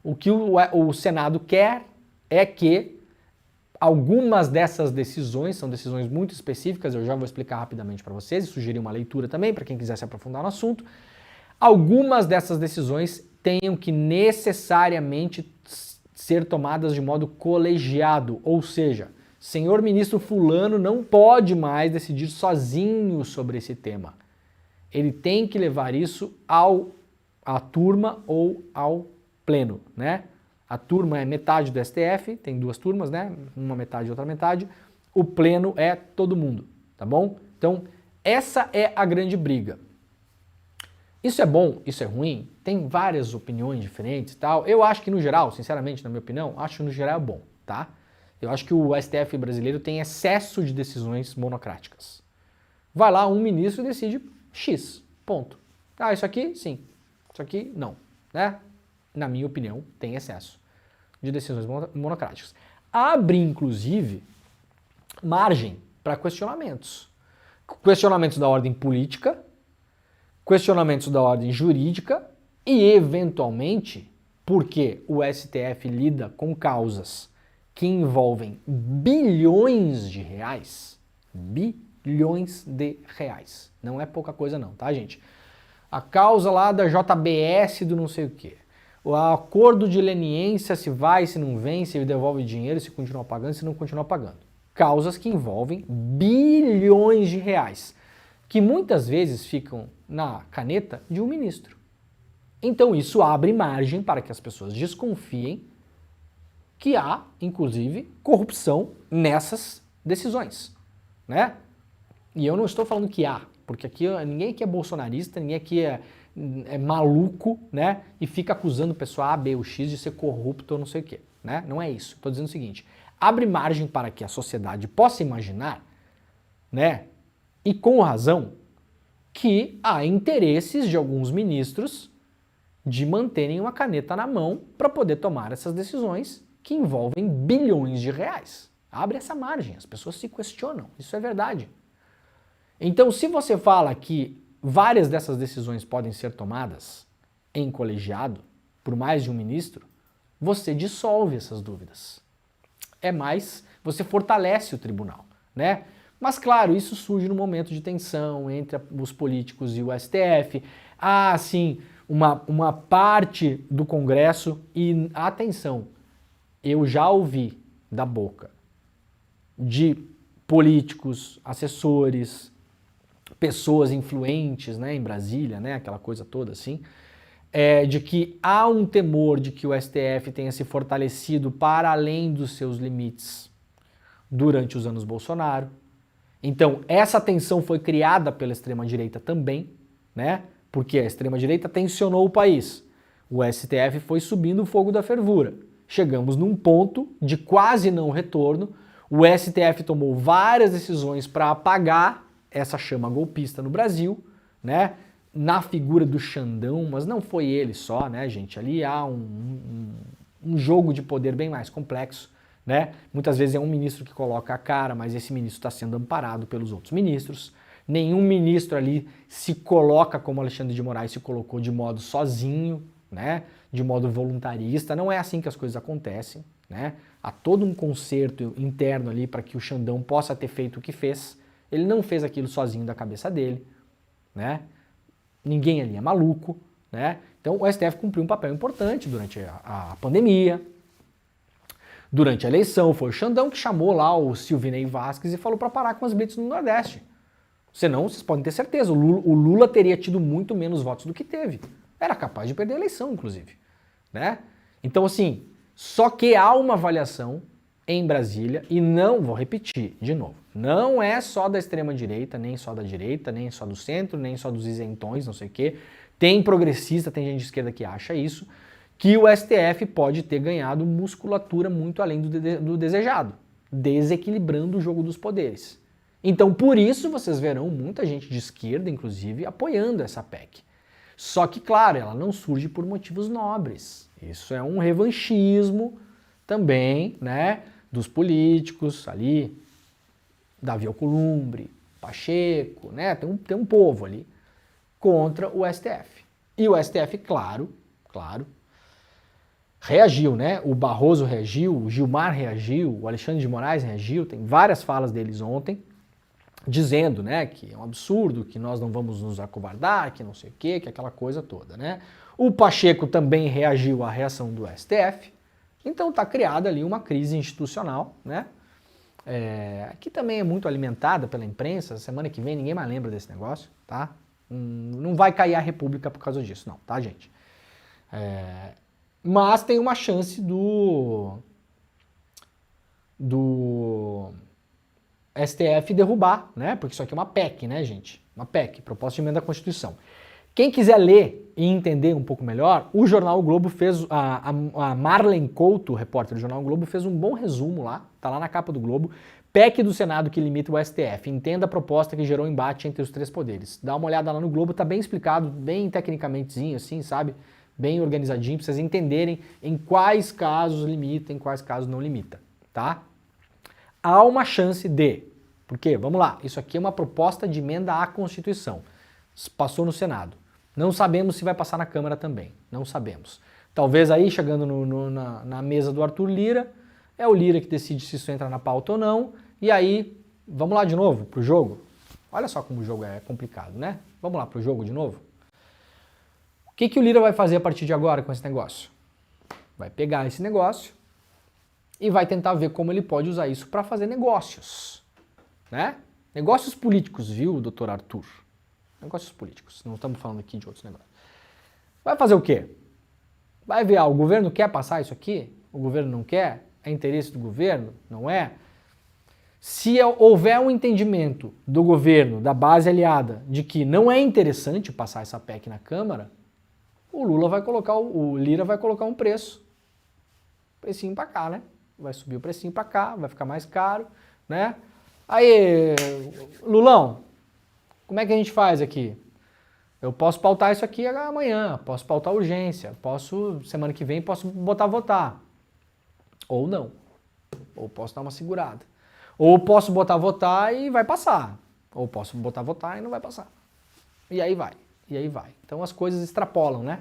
O que o Senado quer é que algumas dessas decisões, são decisões muito específicas, eu já vou explicar rapidamente para vocês e sugerir uma leitura também para quem quiser se aprofundar no assunto. Algumas dessas decisões tenham que necessariamente ser tomadas de modo colegiado, ou seja, senhor ministro fulano não pode mais decidir sozinho sobre esse tema. Ele tem que levar isso à turma ou ao pleno, né? A turma é metade do STF, tem duas turmas, né? Uma metade e outra metade. O pleno é todo mundo, tá bom? Então, essa é a grande briga. Isso é bom? Isso é ruim? Tem várias opiniões diferentes e tal. Eu acho que no geral, sinceramente, na minha opinião, acho que no geral é bom, tá? Eu acho que o STF brasileiro tem excesso de decisões monocráticas. Vai lá um ministro e decide X, ponto. Ah, isso aqui, sim. Isso aqui, não, né? Na minha opinião, tem excesso de decisões monocráticas. Abre, inclusive, margem para questionamentos. Questionamentos da ordem política, questionamentos da ordem jurídica e, eventualmente, porque o STF lida com causas que envolvem bilhões de reais, não é pouca coisa não, tá, gente? A causa lá da JBS do não sei o quê, o acordo de leniência, se vai, se não vem, se devolve dinheiro, se continua pagando, se não continua pagando. Causas que envolvem bilhões de reais, que muitas vezes ficam na caneta de um ministro. Então isso abre margem para que as pessoas desconfiem que há, inclusive, corrupção nessas decisões, né? E eu não estou falando que há, porque aqui ninguém aqui é bolsonarista, ninguém aqui é maluco, né? E fica acusando o pessoal A, B ou X de ser corrupto ou não sei o quê, né? Não é isso. Estou dizendo o seguinte, abre margem para que a sociedade possa imaginar, né? E com razão, que há interesses de alguns ministros de manterem uma caneta na mão para poder tomar essas decisões que envolvem bilhões de reais. Abre essa margem, as pessoas se questionam, isso é verdade. Então, se você fala que várias dessas decisões podem ser tomadas em colegiado por mais de um ministro, você dissolve essas dúvidas. Você fortalece o tribunal, né? Mas, claro, isso surge no momento de tensão entre os políticos e o STF. Há, sim, uma parte do Congresso e, atenção, eu já ouvi da boca de políticos, assessores, pessoas influentes, né, em Brasília, né, aquela coisa toda assim, de que há um temor de que o STF tenha se fortalecido para além dos seus limites durante os anos Bolsonaro. Então, essa tensão foi criada pela extrema-direita também, né? Porque a extrema-direita tensionou o país. O STF foi subindo o fogo da fervura. Chegamos num ponto de quase não retorno. O STF tomou várias decisões para apagar essa chama golpista no Brasil, né? Na figura do Xandão, mas não foi ele só, né, gente? Ali há um jogo de poder bem mais complexo, né? Muitas vezes é um ministro que coloca a cara, mas esse ministro está sendo amparado pelos outros ministros. Nenhum ministro ali se coloca como Alexandre de Moraes se colocou de modo sozinho, né? De modo voluntarista. Não é assim que as coisas acontecem, né? Há todo um concerto interno ali para que o Xandão possa ter feito o que fez. Ele não fez aquilo sozinho da cabeça dele, né? Ninguém ali é maluco, né? Então o STF cumpriu um papel importante durante a pandemia. Durante a eleição, foi o Xandão que chamou lá o Silvinei Vasquez e falou para parar com as blitz no Nordeste. Senão, vocês podem ter certeza, o Lula teria tido muito menos votos do que teve. Era capaz de perder a eleição, inclusive, né? Então, assim, só que há uma avaliação em Brasília, e não, vou repetir de novo, não é só da extrema-direita, nem só da direita, nem só do centro, nem só dos isentões, não sei o quê. Tem progressista, tem gente de esquerda que acha isso, que o STF pode ter ganhado musculatura muito além do desejado, desequilibrando o jogo dos poderes. Então, por isso, vocês verão muita gente de esquerda, inclusive, apoiando essa PEC. Só que, claro, ela não surge por motivos nobres. Isso é um revanchismo também, né, dos políticos ali, Davi Alcolumbre, Pacheco, né, tem um povo ali contra o STF. E o STF, claro, reagiu, né? O Barroso reagiu, o Gilmar reagiu, o Alexandre de Moraes reagiu, tem várias falas deles ontem, dizendo, né, que é um absurdo, que nós não vamos nos acovardar, que não sei o quê, que aquela coisa toda, né? O Pacheco também reagiu à reação do STF, então está criada ali uma crise institucional, né? Que também é muito alimentada pela imprensa. Semana que vem ninguém mais lembra desse negócio, tá? Não vai cair a República por causa disso, não, tá, gente? Mas tem uma chance do STF derrubar, né? Porque isso aqui é uma PEC, né, gente? Uma PEC, proposta de emenda à Constituição. Quem quiser ler e entender um pouco melhor, o Jornal o Globo fez, a Marlen Couto, repórter do Jornal o Globo, fez um bom resumo lá, tá lá na capa do Globo, PEC do Senado que limita o STF, entenda a proposta que gerou embate entre os três poderes. Dá uma olhada lá no Globo, tá bem explicado, bem tecnicamentezinho assim, sabe? Bem organizadinho, pra vocês entenderem em quais casos limita, em quais casos não limita, tá? Há uma chance de, porque, vamos lá, isso aqui é uma proposta de emenda à Constituição, passou no Senado. Não sabemos se vai passar na Câmara também, não sabemos. Talvez aí, chegando na mesa do Arthur Lira, é o Lira que decide se isso entra na pauta ou não, e aí, vamos lá de novo pro jogo? Olha só como o jogo é complicado, né? Vamos lá pro jogo de novo? O que o Lira vai fazer a partir de agora com esse negócio? Vai pegar esse negócio e vai tentar ver como ele pode usar isso para fazer negócios, né? Negócios políticos, viu, doutor Arthur? Negócios políticos, não estamos falando aqui de outros negócios. Vai fazer o quê? Vai ver, o governo quer passar isso aqui? O governo não quer? É interesse do governo? Não é? Se houver um entendimento do governo, da base aliada, de que não é interessante passar essa PEC na Câmara, o Lira vai colocar um precinho pra cá, né? Vai subir o precinho pra cá, vai ficar mais caro, né? Aí, Lulão, como é que a gente faz aqui? Eu posso pautar isso aqui amanhã, posso pautar urgência, semana que vem, posso botar a votar. Ou não. Ou posso dar uma segurada. Ou posso botar a votar e vai passar. Ou posso botar a votar e não vai passar. E aí vai. Então as coisas extrapolam, né?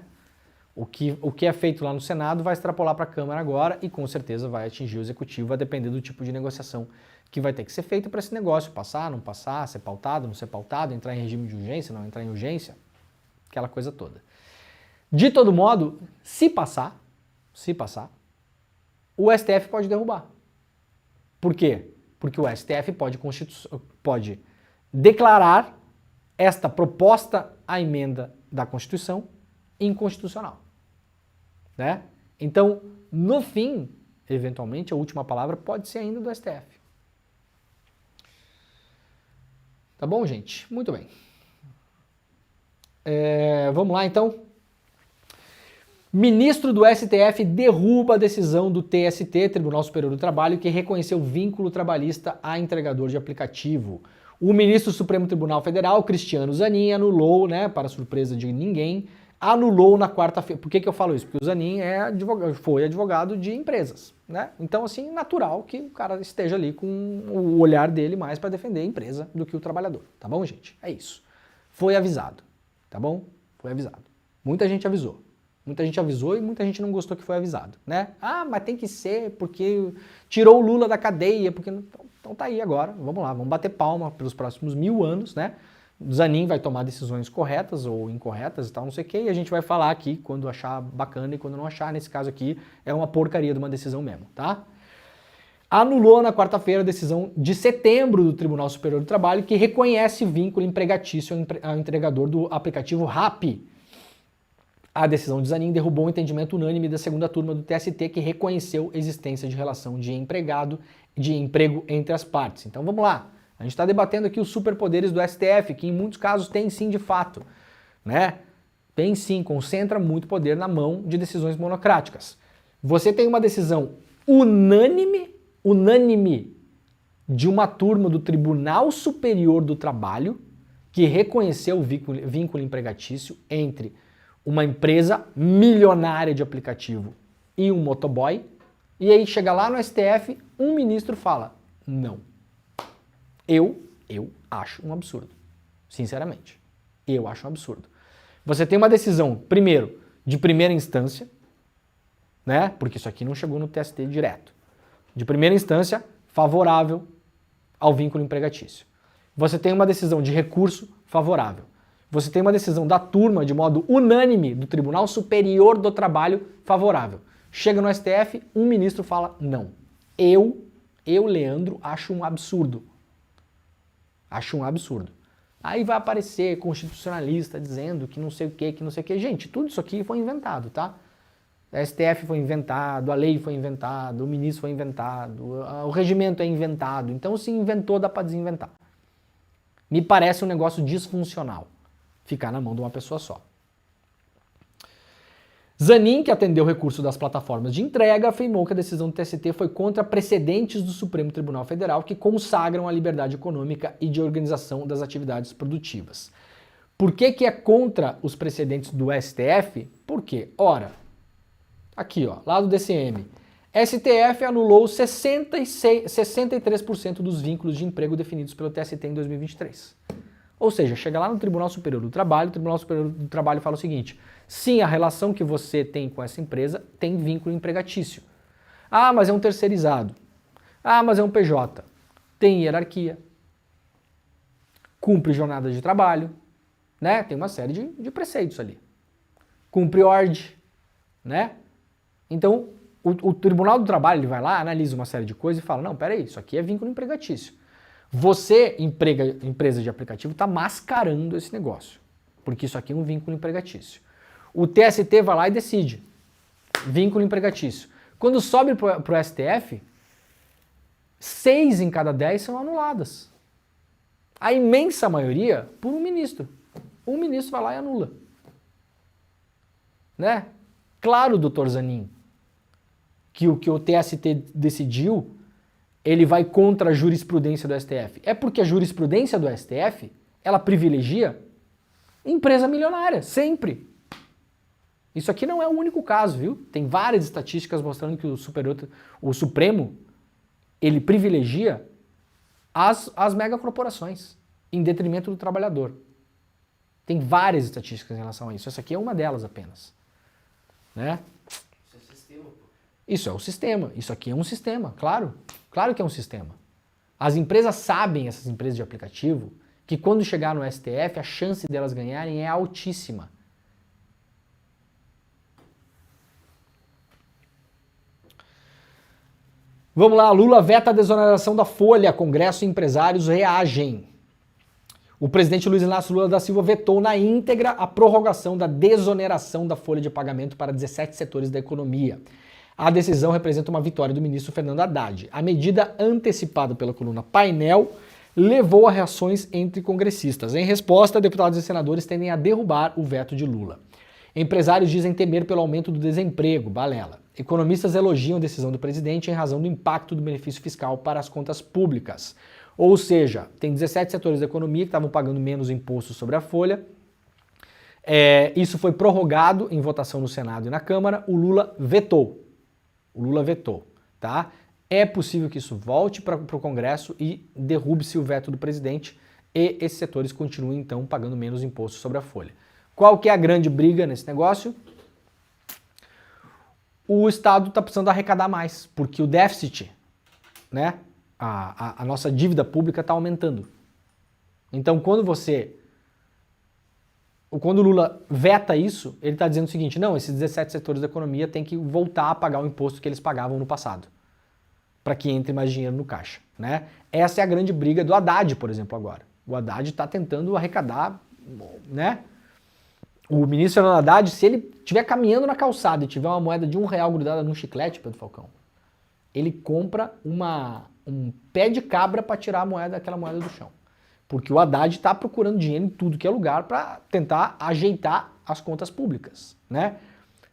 O que é feito lá no Senado vai extrapolar para a Câmara agora e com certeza vai atingir o Executivo, a depender do tipo de negociação que vai ter que ser feita para esse negócio passar, não passar, ser pautado, não ser pautado, entrar em regime de urgência, não entrar em urgência, aquela coisa toda. De todo modo, se passar, o STF pode derrubar. Por quê? Porque o STF pode declarar esta proposta à emenda da Constituição inconstitucional, né? Então, no fim, eventualmente, a última palavra pode ser ainda do STF. Tá bom, gente? Muito bem. Vamos lá, então. Ministro do STF derruba a decisão do TST, Tribunal Superior do Trabalho, que reconheceu vínculo trabalhista a entregador de aplicativo. O ministro do Supremo Tribunal Federal, Cristiano Zanin, anulou, né, para surpresa de ninguém, anulou na quarta-feira. Por que eu falo isso? Porque o Zanin foi advogado de empresas, né? Então, assim, natural que o cara esteja ali com o olhar dele mais para defender a empresa do que o trabalhador, tá bom, gente? É isso. Foi avisado, tá bom? Foi avisado. Muita gente avisou. Muita gente avisou e muita gente não gostou que foi avisado, né? Ah, mas tem que ser porque tirou o Lula da cadeia, porque... Então tá aí agora, vamos lá, vamos bater palma pelos próximos 1000 anos, né? O Zanin vai tomar decisões corretas ou incorretas e tal, não sei o quê, e a gente vai falar aqui quando achar bacana e quando não achar. Nesse caso aqui, é uma porcaria de uma decisão mesmo, tá? Anulou na quarta-feira a decisão de setembro do Tribunal Superior do Trabalho, que reconhece vínculo empregatício ao entregador do aplicativo Rappi. A decisão de Zanin derrubou o entendimento unânime da segunda turma do TST, que reconheceu a existência de relação de emprego entre as partes. Então vamos lá. A gente está debatendo aqui os superpoderes do STF, que em muitos casos tem sim de fato, né? Tem sim, concentra muito poder na mão de decisões monocráticas. Você tem uma decisão unânime de uma turma do Tribunal Superior do Trabalho que reconheceu o vínculo empregatício entre uma empresa milionária de aplicativo e um motoboy, e aí chega lá no STF, um ministro fala, não. Eu acho um absurdo, sinceramente. Eu acho um absurdo. Você tem uma decisão, primeiro, de primeira instância, né? Porque isso aqui não chegou no TST direto. De primeira instância, favorável ao vínculo empregatício. Você tem uma decisão de recurso favorável. Você tem uma decisão da turma, de modo unânime, do Tribunal Superior do Trabalho favorável. Chega no STF, um ministro fala não. Eu, Leandro, acho um absurdo. Acho um absurdo. Aí vai aparecer constitucionalista dizendo que não sei o que, que não sei o que. Gente, tudo isso aqui foi inventado, tá? A STF foi inventado, a lei foi inventada, o ministro foi inventado, o regimento é inventado. Então, se inventou, dá para desinventar. Me parece um negócio disfuncional ficar na mão de uma pessoa só. Zanin, que atendeu o recurso das plataformas de entrega, afirmou que a decisão do TST foi contra precedentes do Supremo Tribunal Federal que consagram a liberdade econômica e de organização das atividades produtivas. Por que é contra os precedentes do STF? Por quê? Ora, aqui ó, lá do DCM, STF anulou 63% dos vínculos de emprego definidos pelo TST em 2023. Ou seja, chega lá no Tribunal Superior do Trabalho, o Tribunal Superior do Trabalho fala o seguinte, sim, a relação que você tem com essa empresa tem vínculo empregatício. Ah, mas é um terceirizado. Ah, mas é um PJ. Tem hierarquia. Cumpre jornada de trabalho, né? Tem uma série de preceitos ali. Cumpre ordem, né? Então, o Tribunal do Trabalho ele vai lá, analisa uma série de coisas e fala, não, peraí, isso aqui é vínculo empregatício. Você, empresa de aplicativo, está mascarando esse negócio, porque isso aqui é um vínculo empregatício. O TST vai lá e decide, vínculo empregatício. Quando sobe para o STF, 6 em cada 10 são anuladas. A imensa maioria por um ministro. Um ministro vai lá e anula. Né? Claro, doutor Zanin, que o que o TST decidiu, ele vai contra a jurisprudência do STF. É porque a jurisprudência do STF, ela privilegia empresa milionária, sempre. Isso aqui não é o único caso, viu? Tem várias estatísticas mostrando que o Supremo, ele privilegia as megacorporações, em detrimento do trabalhador. Tem várias estatísticas em relação a isso. Essa aqui é uma delas apenas. Né? Isso é sistema, pô. Isso é o sistema. Isso aqui é um sistema, claro. Claro que é um sistema. As empresas sabem, essas empresas de aplicativo, que quando chegar no STF, a chance delas ganharem é altíssima. Vamos lá, Lula veta a desoneração da Folha, Congresso e empresários reagem. O presidente Luiz Inácio Lula da Silva vetou na íntegra a prorrogação da desoneração da folha de pagamento para 17 setores da economia. A decisão representa uma vitória do ministro Fernando Haddad. A medida antecipada pela coluna Painel levou a reações entre congressistas. Em resposta, deputados e senadores tendem a derrubar o veto de Lula. Empresários dizem temer pelo aumento do desemprego, balela. Economistas elogiam a decisão do presidente em razão do impacto do benefício fiscal para as contas públicas. Ou seja, tem 17 setores da economia que estavam pagando menos imposto sobre a folha. Isso foi prorrogado em votação no Senado e na Câmara. O Lula vetou. Tá? É possível que isso volte para o Congresso e derrube-se o veto do presidente e esses setores continuem, então, pagando menos imposto sobre a folha. Qual que é a grande briga nesse negócio? O Estado está precisando arrecadar mais, porque o déficit, né? A nossa dívida pública está aumentando. Então, quando o Lula veta isso, ele está dizendo o seguinte, não, esses 17 setores da economia têm que voltar a pagar o imposto que eles pagavam no passado, para que entre mais dinheiro no caixa, né? Essa é a grande briga do Haddad, por exemplo, agora. O Haddad está tentando arrecadar, né? O ministro Fernando Haddad, se ele estiver caminhando na calçada e tiver uma moeda de R$1 grudada num chiclete, Pedro Falcão, ele compra um pé de cabra para tirar aquela moeda do chão. Porque o Haddad está procurando dinheiro em tudo que é lugar para tentar ajeitar as contas públicas, né?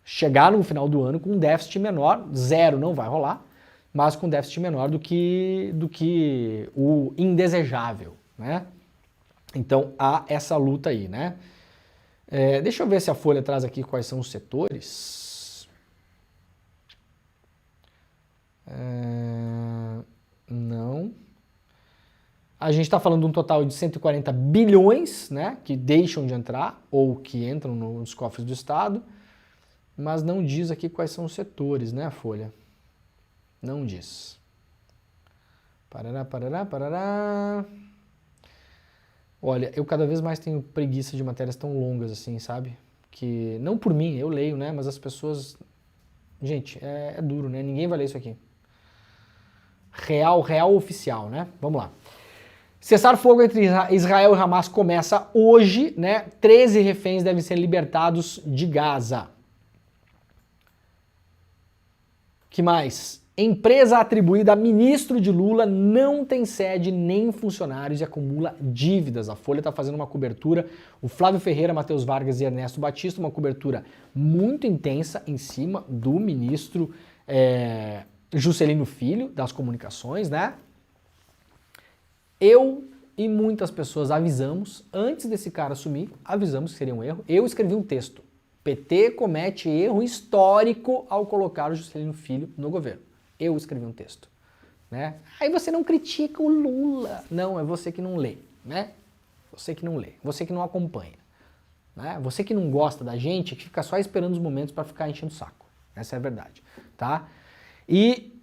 Chegar no final do ano com um déficit menor, zero não vai rolar, mas com déficit menor do que o indesejável, né? Então há essa luta aí, né? Deixa eu ver se a Folha traz aqui quais são os setores. Não. A gente está falando de um total de 140 bilhões, né, que deixam de entrar ou que entram nos cofres do Estado, mas não diz aqui quais são os setores, né, a Folha? Não diz. Parará. Olha, eu cada vez mais tenho preguiça de matérias tão longas assim, sabe? Que, não por mim, eu leio, né, mas as pessoas... Gente, é duro, né? Ninguém vai ler isso aqui. Real oficial, né? Vamos lá. Cessar-fogo entre Israel e Hamas começa hoje, né? 13 reféns devem ser libertados de Gaza. Que mais? Empresa atribuída a ministro de Lula não tem sede nem funcionários e acumula dívidas. A Folha está fazendo uma cobertura, o Flávio Ferreira, Matheus Vargas e Ernesto Batista, uma cobertura muito intensa em cima do ministro Juscelino Filho, das comunicações, né? Eu e muitas pessoas avisamos, antes desse cara assumir, avisamos que seria um erro. Eu escrevi um texto. PT comete erro histórico ao colocar o Juscelino Filho no governo. Eu escrevi um texto, né? Aí você não critica o Lula. Não, é você que não lê, né? Você que não lê, você que não acompanha, né? Você que não gosta da gente, que fica só esperando os momentos para ficar enchendo o saco. Essa é a verdade, tá? E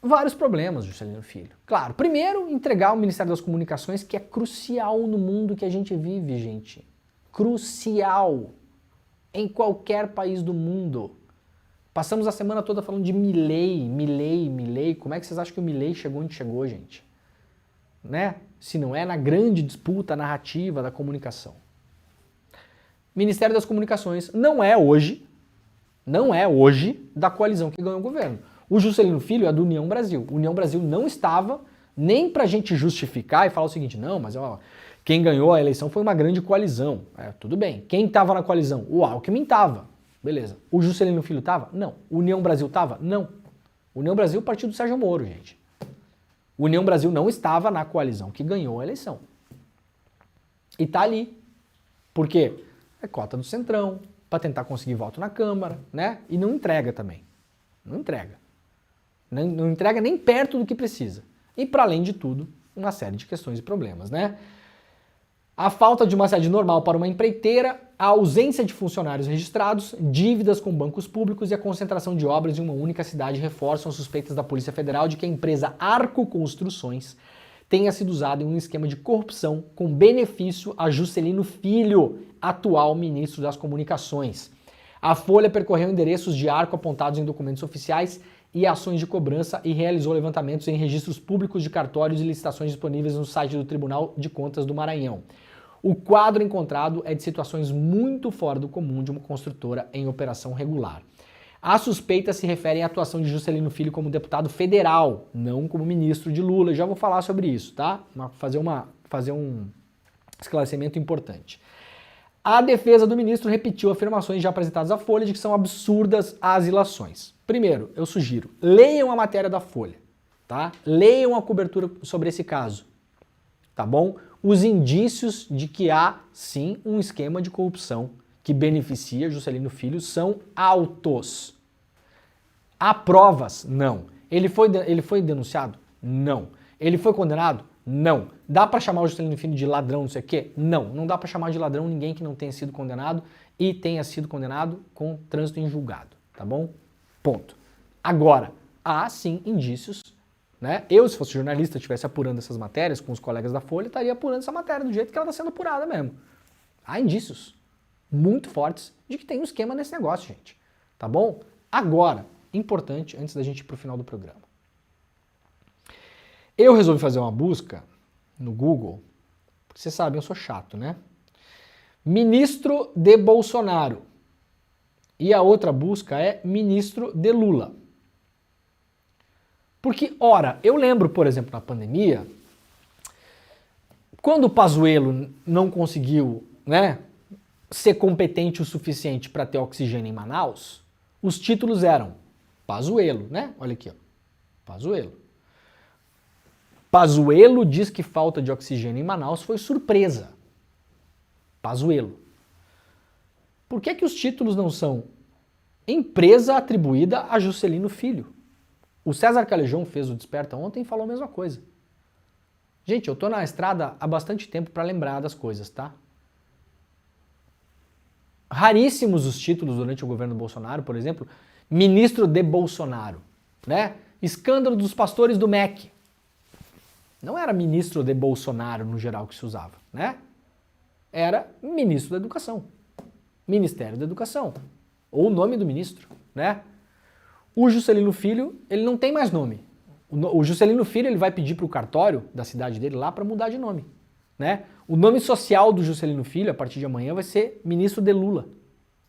vários problemas, Juscelino Filho. Claro, primeiro, entregar o Ministério das Comunicações, que é crucial no mundo que a gente vive, gente. Crucial. Em qualquer país do mundo. Passamos a semana toda falando de Milei. Como é que vocês acham que o Milei chegou onde chegou, gente? Né? Se não é na grande disputa narrativa da comunicação. Ministério das Comunicações não é hoje da coalizão que ganhou o governo. O Juscelino Filho é do União Brasil. O União Brasil não estava nem pra gente justificar e falar o seguinte, não, mas ó, quem ganhou a eleição foi uma grande coalizão. Tudo bem. Quem estava na coalizão? O Alckmin estava. Beleza. O Juscelino Filho estava? Não. O União Brasil estava? Não. O União Brasil é o partido do Sérgio Moro, gente. O União Brasil não estava na coalizão que ganhou a eleição. E tá ali. Por quê? É cota do Centrão, para tentar conseguir voto na Câmara, né? E não entrega também. Não entrega. Não entrega nem perto do que precisa. E para além de tudo, uma série de questões e problemas, né? A falta de uma sede normal para uma empreiteira, a ausência de funcionários registrados, dívidas com bancos públicos e a concentração de obras em uma única cidade reforçam as suspeitas da Polícia Federal de que a empresa Arco Construções tenha sido usada em um esquema de corrupção com benefício a Juscelino Filho, atual ministro das Comunicações. A Folha percorreu endereços de Arco apontados em documentos oficiais e ações de cobrança e realizou levantamentos em registros públicos de cartórios e licitações disponíveis no site do Tribunal de Contas do Maranhão. O quadro encontrado é de situações muito fora do comum de uma construtora em operação regular. As suspeitas se referem à atuação de Juscelino Filho como deputado federal, não como ministro de Lula. Já vou falar sobre isso, tá? Fazer um esclarecimento importante. A defesa do ministro repetiu afirmações já apresentadas à Folha de que são absurdas as ilações. Primeiro, eu sugiro, leiam a matéria da Folha, tá? Leiam a cobertura sobre esse caso, tá bom? Os indícios de que há, sim, um esquema de corrupção que beneficia Juscelino Filho são altos. Há provas? Não. Ele foi denunciado? Não. Ele foi condenado? Não. Dá para chamar o Juscelino Filho de ladrão, não sei o quê? Não. Não dá para chamar de ladrão ninguém que não tenha sido condenado e tenha sido condenado com trânsito em julgado, tá bom? Ponto. Agora, há sim indícios, né? Eu, se fosse jornalista, estivesse apurando essas matérias com os colegas da Folha, estaria apurando essa matéria do jeito que ela está sendo apurada mesmo. Há indícios muito fortes de que tem um esquema nesse negócio, gente. Tá bom? Agora, importante, antes da gente ir para o final do programa. Eu resolvi fazer uma busca no Google, porque vocês sabem, eu sou chato, né? Ministro de Bolsonaro. E a outra busca é ministro de Lula. Porque, ora, eu lembro, por exemplo, na pandemia, quando o Pazuello não conseguiu, né, ser competente o suficiente para ter oxigênio em Manaus, os títulos eram Pazuello, né? Olha aqui, ó. Pazuello. Pazuello diz que falta de oxigênio em Manaus foi surpresa. Pazuello. Por que os títulos não são empresa atribuída a Juscelino Filho? O César Calejão fez o Desperta ontem e falou a mesma coisa. Gente, eu tô na estrada há bastante tempo para lembrar das coisas, tá? Raríssimos os títulos durante o governo Bolsonaro, por exemplo, ministro de Bolsonaro, né? Escândalo dos pastores do MEC. Não era ministro de Bolsonaro no geral que se usava, né? Era ministro da Educação. Ministério da Educação. Ou o nome do ministro, né? O Juscelino Filho, ele não tem mais nome. O Juscelino Filho, ele vai pedir para o cartório da cidade dele lá para mudar de nome, né? O nome social do Juscelino Filho, a partir de amanhã, vai ser ministro de Lula,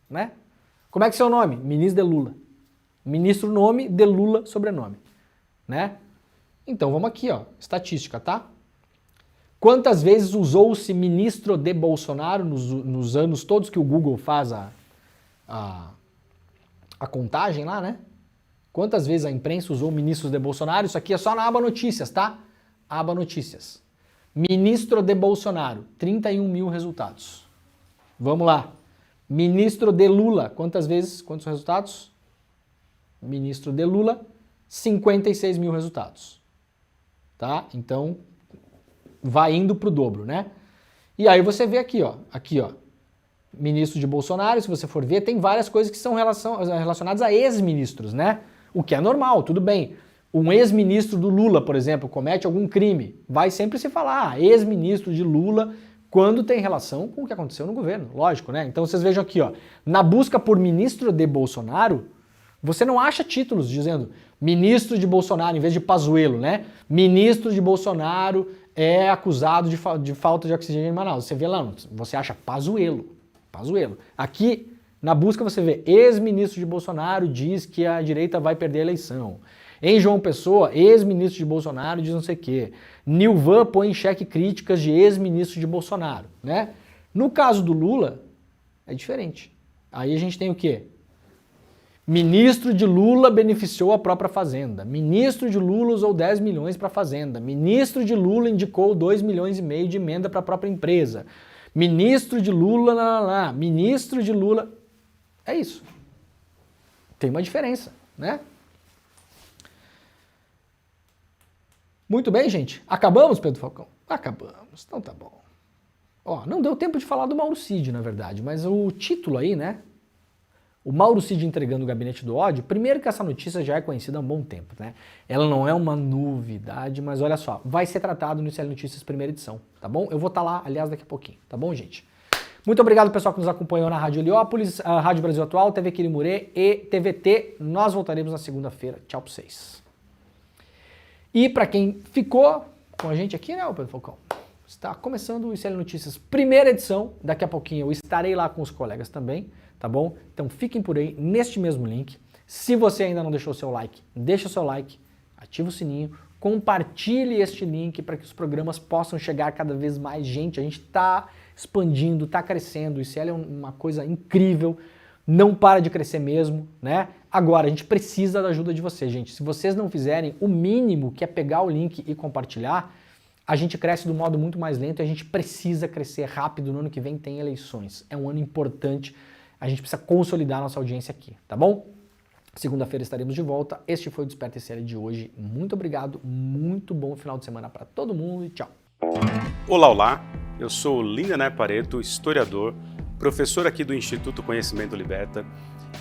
né? Como é que é o seu nome? Ministro de Lula. Ministro nome, de Lula sobrenome, né? Então vamos aqui, ó, estatística, tá? Quantas vezes usou-se ministro de Bolsonaro nos anos todos que o Google faz a contagem lá, né? Quantas vezes a imprensa usou ministros de Bolsonaro? Isso aqui é só na aba notícias, tá? Aba notícias. Ministro de Bolsonaro, 31 mil resultados. Vamos lá. Ministro de Lula, quantas vezes? Quantos resultados? Ministro de Lula, 56 mil resultados. Tá? Então, vai indo pro dobro, né? E aí você vê aqui, ó. Aqui, ó. Ministro de Bolsonaro, se você for ver, tem várias coisas que são relacionadas a ex-ministros, né? O que é normal, tudo bem. Um ex-ministro do Lula, por exemplo, comete algum crime, vai sempre se falar, ex-ministro de Lula, quando tem relação com o que aconteceu no governo, lógico, né? Então vocês vejam aqui, ó, na busca por ministro de Bolsonaro, você não acha títulos dizendo ministro de Bolsonaro, em vez de Pazuello, né? Ministro de Bolsonaro é acusado de falta de oxigênio em Manaus. Você vê lá, você acha Pazuello. Pazuello. Aqui, na busca, você vê ex-ministro de Bolsonaro diz que a direita vai perder a eleição. Em João Pessoa, ex-ministro de Bolsonaro diz não sei o quê. Nilvan põe em xeque críticas de ex-ministro de Bolsonaro, né? No caso do Lula, é diferente. Aí a gente tem o quê? Ministro de Lula beneficiou a própria Fazenda. Ministro de Lula usou 10 milhões para a Fazenda. Ministro de Lula indicou 2,5 milhões de emenda para a própria empresa. Ministro de Lula, ministro de Lula. É isso. Tem uma diferença, né? Muito bem, gente. Acabamos, Pedro Falcão? Acabamos. Então tá bom. Ó, não deu tempo de falar do Mauro Cid, na verdade, mas o título aí, né? O Mauro Cid entregando o gabinete do ódio, primeiro que essa notícia já é conhecida há um bom tempo, né? Ela não é uma novidade, mas olha só, vai ser tratado no ICL Notícias primeira edição, tá bom? Eu vou estar lá, aliás, daqui a pouquinho, tá bom, gente? Muito obrigado, pessoal, que nos acompanhou na Rádio Heliópolis, a Rádio Brasil Atual, TV Quirimurê e TVT. Nós voltaremos na segunda-feira. Tchau pra vocês. E para quem ficou com a gente aqui, né, Pedro Falcão? Está começando o ICL Notícias primeira edição. Daqui a pouquinho eu estarei lá com os colegas também, tá bom? Então fiquem por aí neste mesmo link. Se você ainda não deixou o seu like, deixa o seu like, ativa o sininho, compartilhe este link para que os programas possam chegar a cada vez mais gente. A gente está expandindo, está crescendo. O ICL é uma coisa incrível, não para de crescer mesmo, né? Agora, a gente precisa da ajuda de vocês, gente. Se vocês não fizerem o mínimo, que é pegar o link e compartilhar, a gente cresce de um modo muito mais lento e a gente precisa crescer rápido. No ano que vem tem eleições. É um ano importante. A gente precisa consolidar a nossa audiência aqui, tá bom? Segunda-feira estaremos de volta. Este foi o Desperta ICL de hoje. Muito obrigado, muito bom final de semana para todo mundo e tchau. Olá. Eu sou Lindenay Pareto, historiador, professor aqui do Instituto Conhecimento Liberta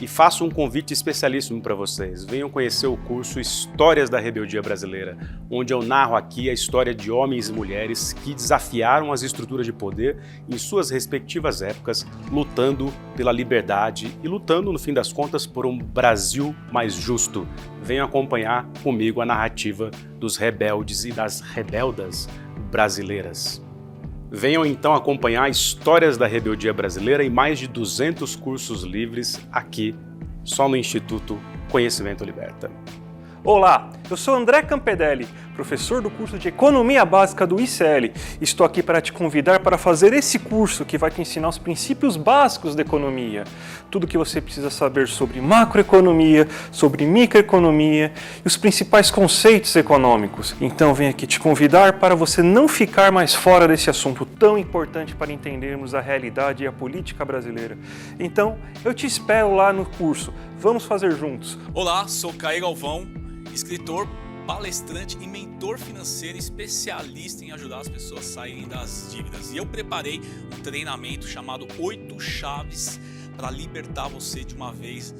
e faço um convite especialíssimo para vocês. Venham conhecer o curso Histórias da Rebeldia Brasileira, onde eu narro aqui a história de homens e mulheres que desafiaram as estruturas de poder em suas respectivas épocas, lutando pela liberdade e lutando, no fim das contas, por um Brasil mais justo. Venham acompanhar comigo a narrativa dos rebeldes e das rebeldas brasileiras. Venham então acompanhar Histórias da Rebeldia Brasileira e mais de 200 cursos livres aqui, só no Instituto Conhecimento Liberta. Olá, Eu sou André Campedelli, professor do curso de Economia Básica do ICL. Estou aqui para te convidar para fazer esse curso que vai te ensinar os princípios básicos da economia. Tudo o que você precisa saber sobre macroeconomia, sobre microeconomia e os principais conceitos econômicos. Então venho aqui te convidar para você não ficar mais fora desse assunto tão importante para entendermos a realidade e a política brasileira. Então eu te espero lá no curso. Vamos fazer juntos. Olá, sou Caio Galvão, escritor, palestrante e mentor financeiro especialista em ajudar as pessoas a saírem das dívidas. E eu preparei um treinamento chamado 8 Chaves para libertar você de uma vez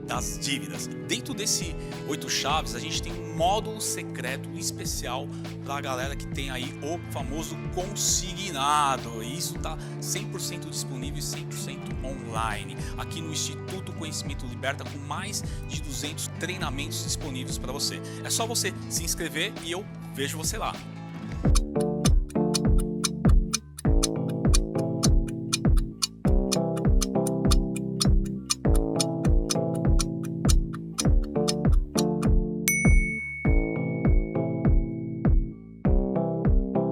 das dívidas. Dentro desse 8 Chaves, a gente tem um módulo secreto especial para a galera que tem aí o famoso consignado. E isso está 100% disponível e 100% online aqui no Instituto Conhecimento Liberta, com mais de 200 treinamentos disponíveis para você. É só você se inscrever e eu vejo você lá.